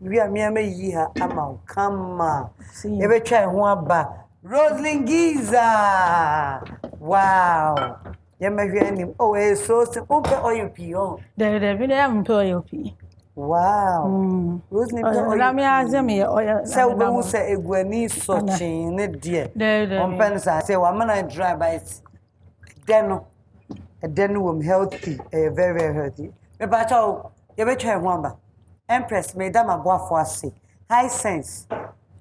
Speaker 2: we are mere ye amount. Come on. You try one bar. Roselyn Ngissah. Wow. You may be any so simple oil pio.
Speaker 3: The video am oil p.
Speaker 2: Wow. Roselyn Ngissah. So we say a guani so chain, dear. On pens, I say, 1 minute dry by it. Then, then we're healthy, very, very healthy. But you better try one. Empress made them a boy for us. High sense,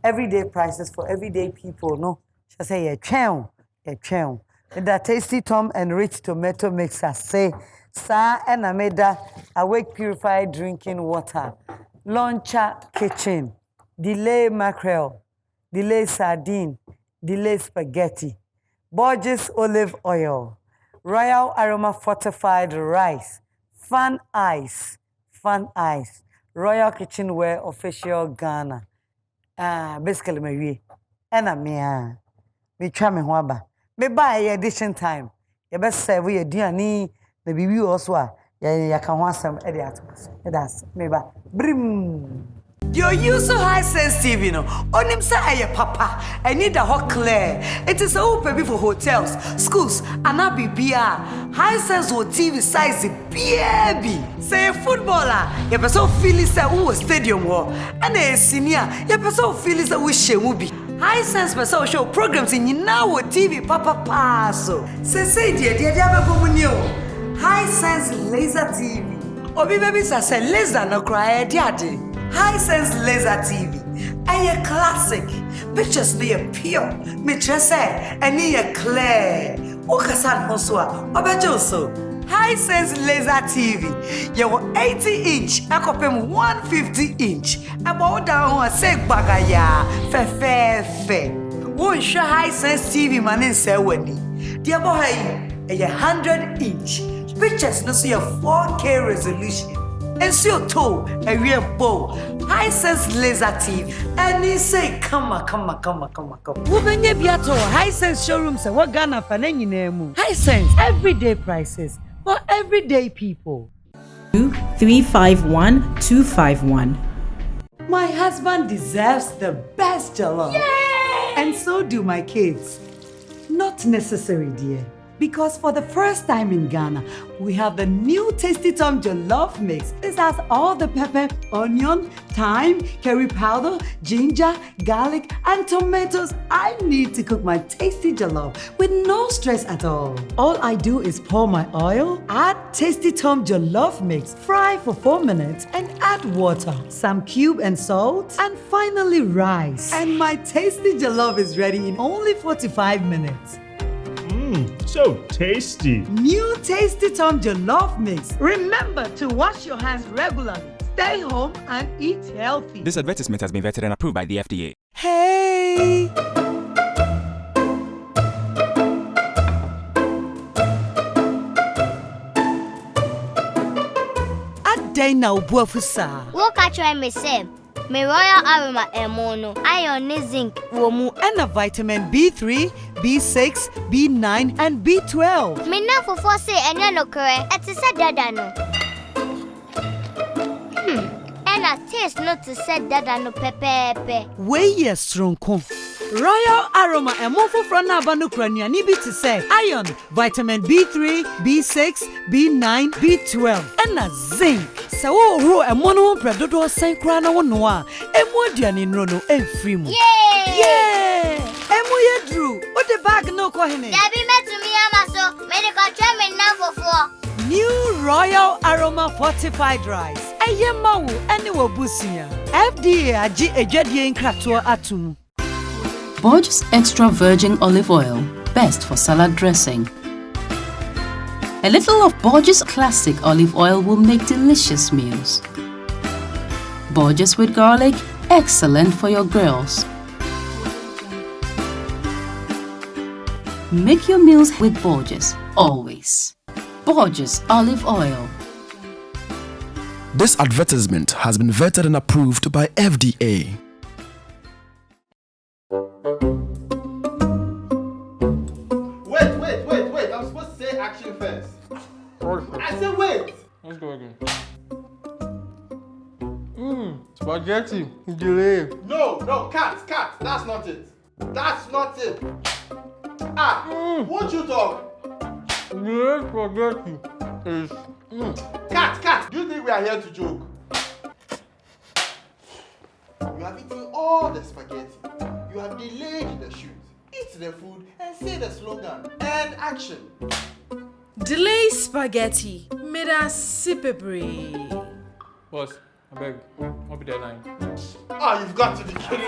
Speaker 2: everyday prices for everyday people. No, she say a chow. The tasty Tom and rich tomato mixer say, sir, and I made that awake purified drinking water, launcher kitchen, delay mackerel, delay sardine, delay spaghetti, Borges olive oil, royal aroma fortified rice, fun ice, royal kitchenware official Ghana. Basically my way. And me try me hoaba. Me buy edition time. You best say we aduani the bibi also ya kan ho asem e dey atos. E das me ba. Brim. You use so high sense TV no. Onim say aye papa. I need a hot clear. It is all baby for hotels, schools, and abibia. High sense or TV size baby. Say footballer, you person feel say who stadium wo. And a senior, you person feel say we shemu bi. High sense person show programs in now TV papa paso. Say dia abego High sense laser TV. Obi baby say laser no cry dia. High sense laser TV. Aye classic. Pictures be a pure. Me just say any a clear. Okasan Hoswa. Obejoso. High sense laser TV. You 80-inch. Akopem 150-inch. About down say bagaya. Fe. Won't show high sense TV man say weni. Dia boy a 100-inch. Pictures no see a 4K resolution. And so too, a real bow. High sense laser TV. And he say, come. Woman Biato, High sense showroom say what Ghana fanengi nemu. High sense everyday prices for everyday people.
Speaker 8: 351 251.
Speaker 2: My husband deserves the best jollof. Yay! And so do my kids. Not necessary, dear. Because for the first time in Ghana, we have the new Tasty Tom Jollof Mix. This has all the pepper, onion, thyme, curry powder, ginger, garlic, and tomatoes I need to cook my tasty jollof with no stress at all. All I do is pour my oil, add Tasty Tom Jollof Mix, fry for 4 minutes, and add water, some cube and salt, and finally rice. And my tasty jollof is ready in only 45 minutes.
Speaker 4: So tasty.
Speaker 2: New Tasty Tom Jollof Mix. Remember to wash your hands regularly. Stay home and eat healthy.
Speaker 5: This advertisement has been vetted and approved by the FDA.
Speaker 2: Hey! Adai na ubuafusa.
Speaker 6: What catch me say? Me royal aroma emono, iron zinc, womu,
Speaker 2: and a vitamin B3, B6, B9, and B12.
Speaker 6: Me na for say enya no kore, et se dada no. And a taste not to say dada no pepe.
Speaker 2: Wey yes stronko. Royal aroma emofo from abanu krania ni bi to say iron, vitamin B3, B6, B9, B12, and a zinc. So wo emono predodo sen kra na wono a emu aduane nro no emfiri mu. Yeah! Emu yedru. What the bag no ko hene?
Speaker 6: Dabi metumi amaso, me de ko twa me na fofo.
Speaker 2: New Royal Aroma Fortified Rice. Ayemawu ene wo busia. FDA agi ejwadie nkratoa atum.
Speaker 8: Borges Extra Virgin Olive Oil, best for salad dressing. A little of Borges Classic Olive Oil will make delicious meals. Borges with garlic, excellent for your grills. Make your meals with Borges, always. Borges Olive Oil.
Speaker 1: This advertisement has been vetted and approved by FDA.
Speaker 9: Wait. I'm supposed to say action first. I said wait.
Speaker 10: Let's go again. Spaghetti. Delay.
Speaker 9: No, cat. That's not it. Won't you talk?
Speaker 10: Delay spaghetti is...
Speaker 9: Cat. Do you think we are here to joke? You have eaten all the spaghetti. You have delayed the shoot. Eat the food and say the slogan. And action.
Speaker 7: Delay spaghetti. Meda sipebre.
Speaker 10: Boss, I beg. I'll be there 9.
Speaker 9: Ah, you've got to be kidding me.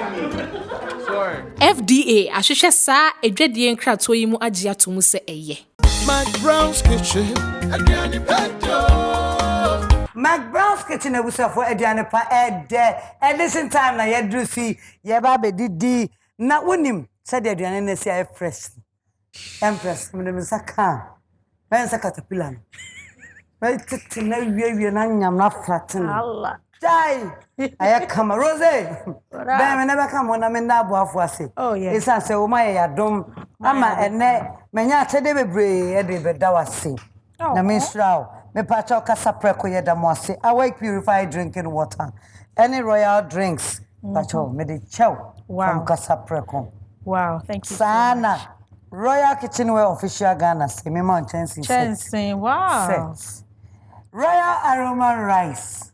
Speaker 10: Sorry.
Speaker 7: FDA ahwehwe saa edwadie nkrato yi mu agye atomu se eye.
Speaker 1: McBrown's kitchen. Adriani Pedro.
Speaker 2: McBrown's kitchen ebusafo aduane pa edition time na yedrusi ye ba be didi na wonim said aduane na si fresh empress me saka ben saka tapila no ben titi na wie na nyam na flatten
Speaker 3: Allah
Speaker 2: jai aya kama Rose ben me never come on me na aboafo ase
Speaker 3: oh yeah
Speaker 2: isa se o ma ya dom ama ene menya chede bebre e de be dawase na me sraw me pacho kasa preko ye da mo ase awake purified drinking water any royal drinks pacho me de chow from kasa preko.
Speaker 3: Wow, thank you
Speaker 2: Sana.
Speaker 3: so much.
Speaker 2: Royal Kitchenware official Ghana say me man
Speaker 3: Chensing, wow.
Speaker 2: Sets. Royal Aroma rice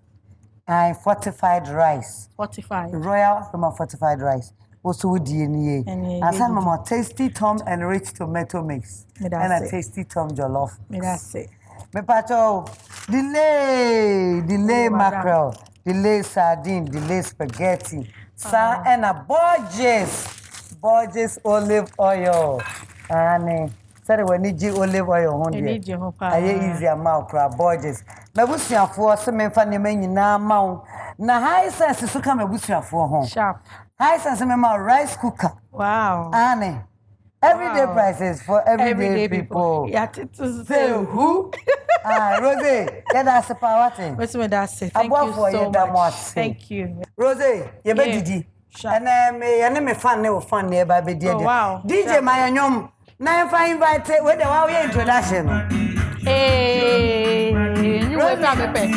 Speaker 2: and fortified rice. Royal Aroma fortified rice. Also with DNA. And some more tasty tom and rich tomato mix. And a tasty tom jollof.
Speaker 3: That's it.
Speaker 2: Me pacho delay mackerel, delay sardine, delay spaghetti. And a Borges olive oil. And sorry, we need olive oil. I easy amount crab Borges. Na busia for some funny men na mount. Na high sense so come busia for home.
Speaker 3: Sharp.
Speaker 2: High sense me rice cooker.
Speaker 3: Wow.
Speaker 2: Anne. Everyday prices for everyday people.
Speaker 3: Yeah, to say
Speaker 2: who? Rose, yeah, that's a power thing.
Speaker 3: What's me that say? Thank you so much. Thank you.
Speaker 2: Rose, you be Didi. And me fan near by Didi.
Speaker 3: Wow.
Speaker 2: DJ Mayanyom, now if I invite with the wow introduction.
Speaker 3: Hey, you will come a pet.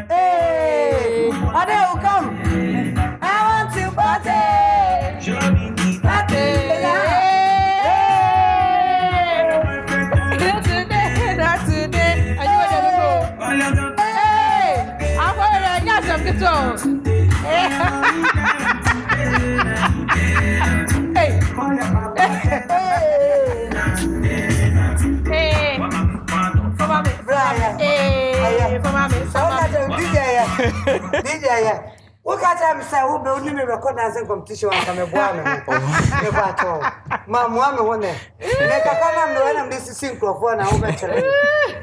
Speaker 2: Hey, Ade will come. I want to party. DJ, what can I say? Who build me recognize competition and come a boy? Mamma, one day. Make a come when I'm this synchro for an over.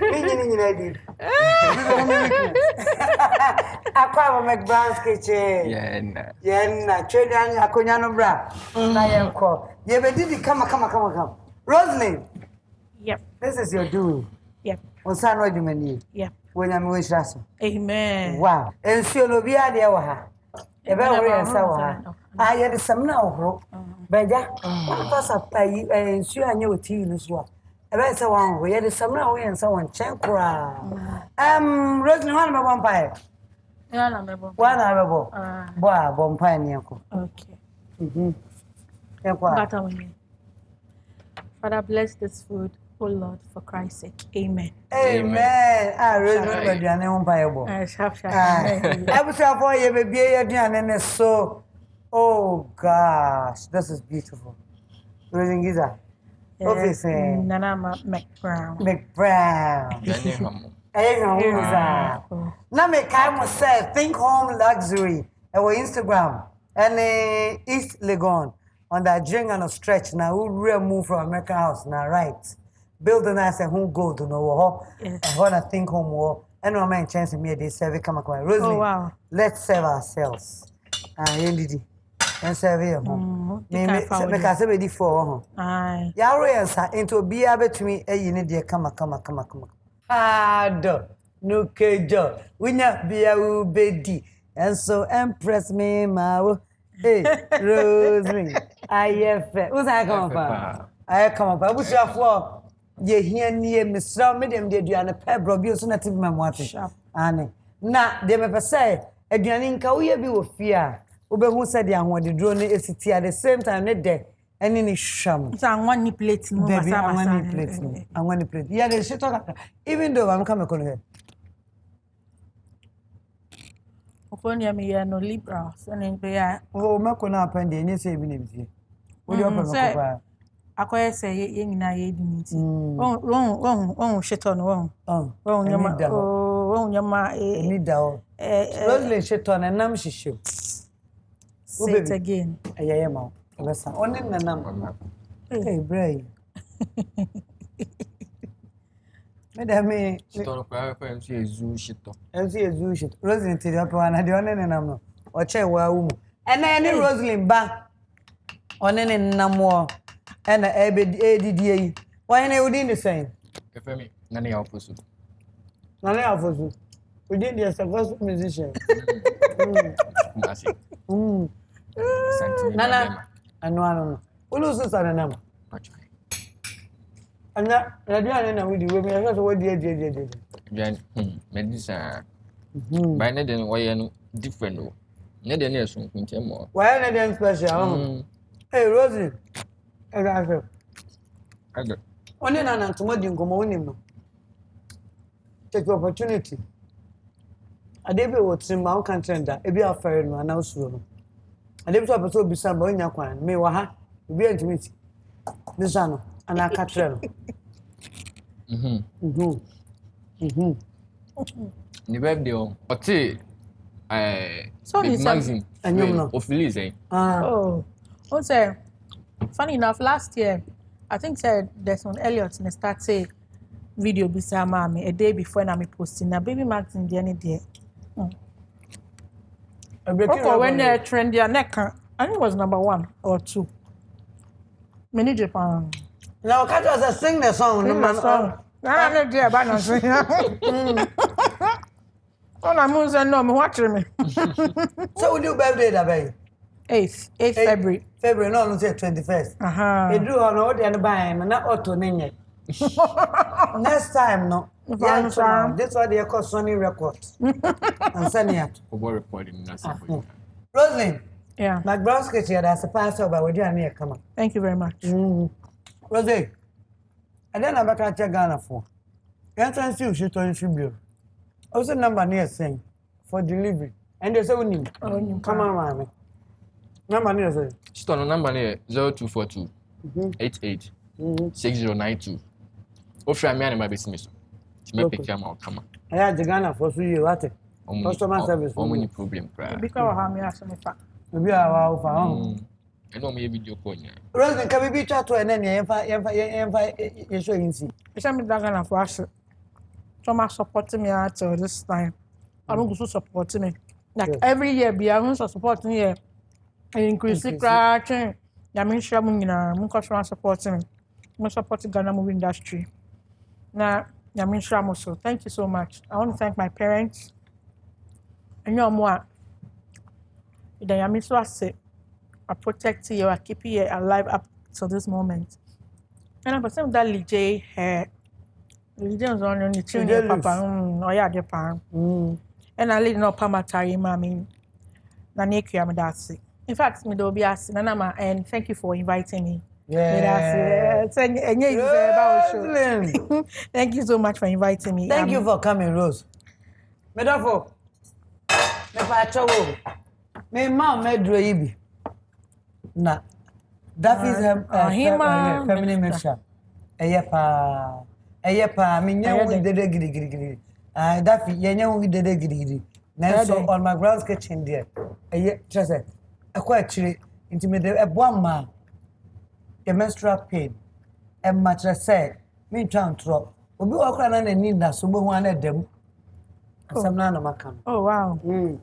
Speaker 2: Meaning I did. I call McBrown's kitchen. Yeah, trading a conyano bra. I am called. Yeah, but did it come. Roselyn.
Speaker 3: Yep.
Speaker 2: This is your doing.
Speaker 3: Yep.
Speaker 2: On Sunday, you mean?
Speaker 3: Yep.
Speaker 2: When I'm with us.
Speaker 3: Amen.
Speaker 2: Wow. And so no be idea wa. E be we ensa wa. Ah ye de sam na ohro. Beja. Pass up nsu anya oti ni so a. E be ensa wa ho ye de sam na we ensa won chen kra. Roselyn one me bonpai.
Speaker 3: Yeah, na me bon.
Speaker 2: One na me bon. Boa bonpai ni ko.
Speaker 3: Okay.
Speaker 2: Ekwa.
Speaker 3: Father, bless this food. Oh Lord, for Christ's sake. Amen.
Speaker 2: Amen. Roselyn go diane on Bible.
Speaker 3: Sharp.
Speaker 2: Ebusa for ye be ye diane so. Oh gosh, this is beautiful. Roselyn Ngissah. Office
Speaker 3: Nana McBrown.
Speaker 2: Now me kai say think home luxury. Our Instagram and East Legon on that drink and a stretch now who move from American house now right. Building us a home gold to know and wanna think home war. And no man chance me they serve come Roselyn.
Speaker 3: Oh wow.
Speaker 2: Let's serve ourselves. Indeed. And serve here home. Make us ready for
Speaker 3: aye.
Speaker 2: Yaro into be able to me a unit dear come. Hard no kejo. We not be a bedi. And so empress me ma hey Roselyn. Who's I come from? I come up. What's your floor? Ye here near Miss Medium did you and a pair of you so not in my water. Anne. Na de me say a dianinka we be with fear. Ube who said young when the drone is at the same time net there and in sham.
Speaker 3: So I want you plate no
Speaker 2: I want to plate. Yeah, they should talk even though I'm coming here.
Speaker 3: Upon ya me no liberals and in be
Speaker 2: oh, Macona Pendy, and you say, what do you
Speaker 3: Akoye say ye nyina ye di nti. Won sheto no won. Won nyama. Won nyama
Speaker 2: Ni da o. Roselyn sheto na nam hihyew.
Speaker 3: Say it again.
Speaker 2: Ayeye ma. Obesa. Oni nanam. Hey, bray. Madame,
Speaker 11: sheto no kwa MC ezu sheto.
Speaker 2: MC ezu sheto. Roselyn ti do pa na de oni nanam no. O che wa wu mu. Ena ni Roselyn ba. Oni nanam wo. Ena edidi yi. Why na udi the same?
Speaker 11: Efemi, nani ya ofosu.
Speaker 2: Nani ya ofosu. Udi the successful musician.
Speaker 11: Merci.
Speaker 2: Nana, ano. Ulu so sana nam. Anya, radio na we di we me so we di.
Speaker 11: Jan, medicine. By na den why no different o. Na den na so nkunte mo.
Speaker 2: Why na den special? Hey, Rosie. Aga. Only na ntomo di nkomo wonim no. Take the opportunity. Adebe wo trimma on country da ebi afare no ana usuro no. Adebe so apeso bisa ba onya kwan me wa ha ebi intimate. Bisa no ana katre no.
Speaker 11: Ni birthday o. Oti
Speaker 3: so
Speaker 11: the magazine
Speaker 2: anyom no.
Speaker 11: Ofili say.
Speaker 3: Oh. What's say funny enough last year I think said there's one Elliot in start say video bisa mama a day before na me posting na baby magazine dey any there. Okay, when they trend their neck, I think it was number 1 or 2. Many Japan.
Speaker 2: Now, catch us sing the song.
Speaker 3: No man song. I don't know about no sing. Oh, I'm saying no, me watching me.
Speaker 2: So we do birthday that way.
Speaker 3: 8th February.
Speaker 2: February, no, say 21st. They do on all the other buy and not auto name. Next time, no. Yeah, this one they call Sony Records. And Sony at.
Speaker 11: Recording.
Speaker 2: Roselyn.
Speaker 3: Yeah.
Speaker 2: McBrown's kitchen, that's a pastor, but we're doing here. Come on.
Speaker 3: Thank you very much.
Speaker 2: Roselyn. I don't know about Ghana for. Entrance you should turn tribute. Also, number near saying for delivery. And there's only come on, mommy. Number near saying.
Speaker 11: Stone number near 0242 88 6092. Offer me and my business. Me pick him out, come on.
Speaker 2: I had the Ghana for you, what? Customer service.
Speaker 11: How many problem?
Speaker 3: Because how me ask me fact.
Speaker 2: Maybe I will.
Speaker 11: I don't make video call.
Speaker 2: Roselyn, can we be chat to an end? You show you see.
Speaker 3: It's me Ghana for us. Some supporting me at this time. I'm going to support me. Like every year, be I'm supporting here. Increase scratching. I mean, sure, I'm supporting me. I'm supporting Ghana movie industry. Now, I mean, sure, so thank you so much. I want to thank my parents. And you know what? I mean, so I say, I protect you, I keep you alive up to this moment. And I'm saying that Lijay hair. Lijay was on the chin, Papa. Oh, yeah, the palm. And I live no pamatari, mammy. Naneki, I'm that's it. In fact, me do be asking, and thank you for inviting me.
Speaker 2: Yeah.
Speaker 3: Thank you so much for inviting me.
Speaker 2: Thank you for coming, Rose. Medafo. Me pa chowo. Me mom me dro yibi. Na. That is feminine mixture. Eye pa me nya wo dede gidi. That ye wo dede gidi. Na so on my McBrown's kitchen there. Eye trese. Akwa achire intimate ebo ma. Your menstrual pain. And mattress said, me trying to drop. Obi wakra na na need na so bo hu ana dem. Asam na no makam.
Speaker 3: Oh wow. And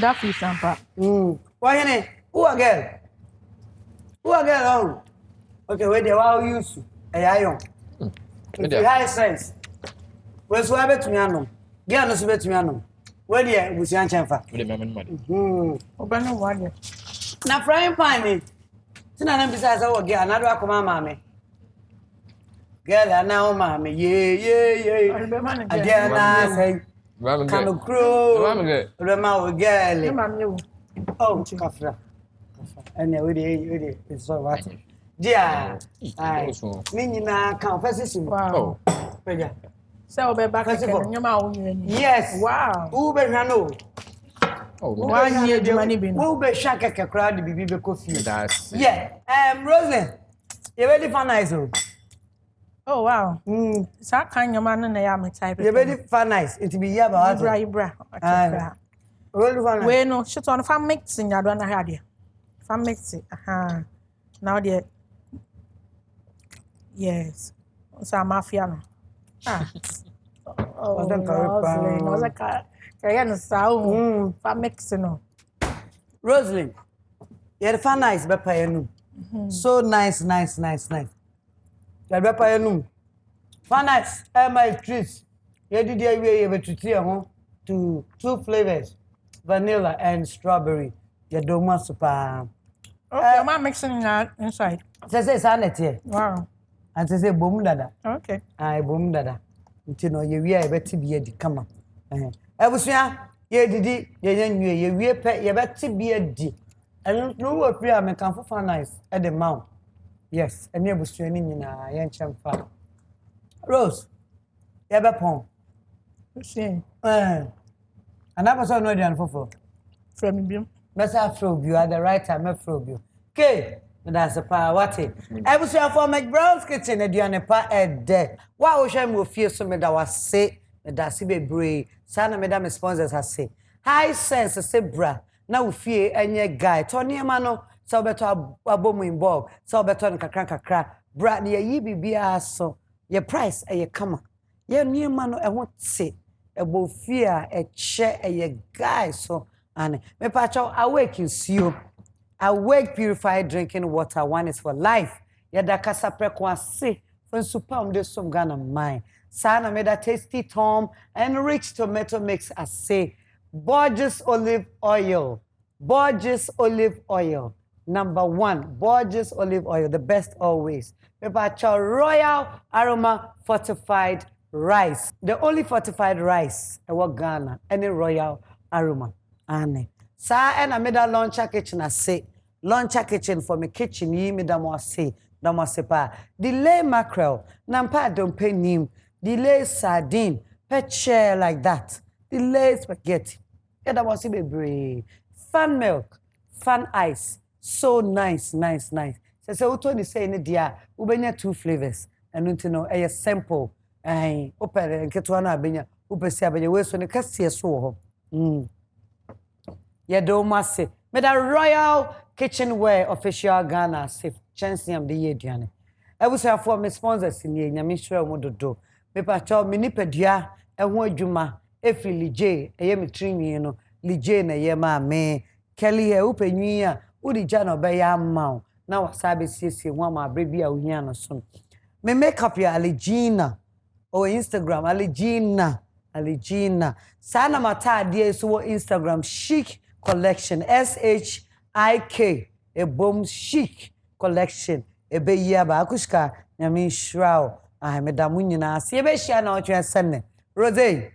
Speaker 3: that is sampa.
Speaker 2: Why hene? Who a girl? Oh. Okay, where they wow use. Ayon. If you high sense. We so abet me anom. Girl no so bet me anom. Where dey busian chanfa?
Speaker 11: We dey memon money.
Speaker 3: Obano wade.
Speaker 2: Na frying pan me. Tina na bisa sa wo girl na do akoma mama. Girl na o mama. Yeah. Again na say. Can grow. Rema o girl. Oh, kafra. Ene we dey it's so what. Dia. Ai. Me nyina kan fasisi mo.
Speaker 3: Wow.
Speaker 2: Peja.
Speaker 3: Say obe back nyoma wo nyani.
Speaker 2: Yes.
Speaker 3: Wow.
Speaker 2: Who be hwano?
Speaker 11: Oh,
Speaker 3: 1 year Jumani bin.
Speaker 2: Who be shaka kakra de bibi be kofi.
Speaker 11: That's
Speaker 2: Yeah. Roselyn. You ready for nice?
Speaker 3: Oh wow. So kind of man na ya me type.
Speaker 2: You ready for nice? It be here about
Speaker 3: Ibra.
Speaker 2: Ready for nice?
Speaker 3: We no shit on fan mixing ya do na ha de. Fan mixing. Now there. Yes. So mafia no. Oh, Roselyn. Was a kaya sound. Fan mixing no.
Speaker 2: Roselyn. You're fan nice be pa enu. So nice. You're be pa enu. Fan nice. My treats. You did the way you to two flavors. Vanilla and strawberry. You don't want super.
Speaker 3: Okay, I'm mixing that inside.
Speaker 2: Say sanet here.
Speaker 3: Wow.
Speaker 2: And say boom dada.
Speaker 3: Okay.
Speaker 2: Ai boom dada. Nti no ye wi a beti bi edi kama. Ebusua ye didi ye nyanwe ye wi pe ye beti bi edi. Enu no wo pri a me kan fofa nice e the mouth. Yes, eni ebusua ni nyina ye nkyem fa. Rose. Ye be pon.
Speaker 3: See.
Speaker 2: Another no dey fofo.
Speaker 3: From biom.
Speaker 2: Besa fro you at the right time fro you. Okay. That's a power. What it? I was here for McBrown's kitchen. Eduane pa ede. Wa o hwe me ofie so me da wase. Me da se bebre. Sana me da me sponsors ase. High sense se bra. Na ofie enye guy. Tony ema no. So beto abomu involve. So beto no kakra. Bra ne yi bibia so. Ye price e ye kama. Ye niema no e ho tse. E bo ofie a e che e ye guy so. Ane. Me pa chaw awake you. Awake purified drinking water. One is for life. Yada kasa preko ase. When supam de som Ghana mine. Sana made a tasty tom and rich tomato mix ase. Borges olive oil. Borges olive oil. Number 1. Borges olive oil. The best always. Pepacha Royal Aroma fortified rice. The only fortified rice. Ewa Ghana. Any Royal Aroma. Ane. Sa and I made a launcher kitchen ase. Launcher kitchen for me kitchen yi me da mo ase. Da mo ase pa. Delay mackerel. Nampa don't pay nim. Delay sardine. Peche like that. Delay spaghetti. Yeah, da mo ase bebre. Fan milk. Fan ice. So nice. Se uto ni say ni dia. Ubenya 2 flavors. And unti no a simple. Opere nketo na abenya. Upesi abenya we so ni kase so ho. Yeah, do massive. Me da Royal Kitchenware official Ghana safe chance am the year duane. I was here for my sponsors in ye nyame hwere mo dodo. Me pa chaw me nipadua e ho adwuma efri lije eye me trinwi no lije na ye ma me Kelly e upanwi a udi ja no be ya ma na wasabe siesie ho ma abre bi a ohia no so. Me makeup ya Alegina o Instagram Alegina. Sana matade so Instagram chic collection SHIK a bomb chic collection e be yia ba akushka nyame shraw medamu nyina se be hia na otwe senne Rose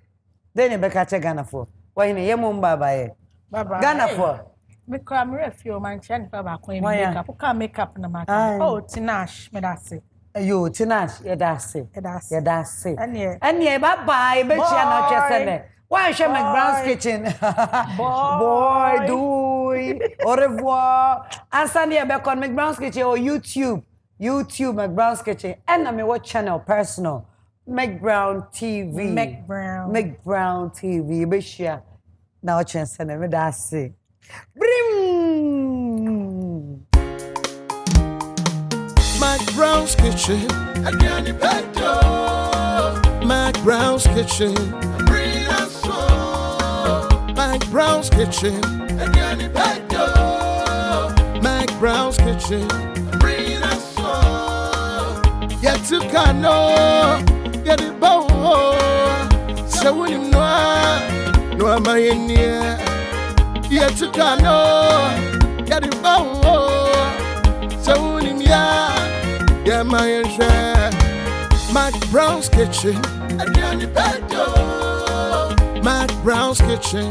Speaker 2: then be ka che Ghana for why ne yemo mbaba ye Ghana for
Speaker 3: me kra me refio man chen pa ba kon makeup ka makeup na ma Tinash me da se
Speaker 2: yo Tinash ye da se anye bye be hia na otwe senne. Why shall McBrown's kitchen? Boy, do au revoir. And Sunday I back on McBrown's kitchen or YouTube McBrown's kitchen. And I mean what channel personal? McBrown TV. McBrown TV. Be sure. Now chance and me that say. Brim.
Speaker 1: McBrown's kitchen. Again McBrown's kitchen. McBrown's kitchen. McBrown's kitchen. Yet to cano, get it bow. So when you know, no am I in here. Yet to cano, get it bow. So when you know, yeah, my share. McBrown's kitchen. McBrown's kitchen.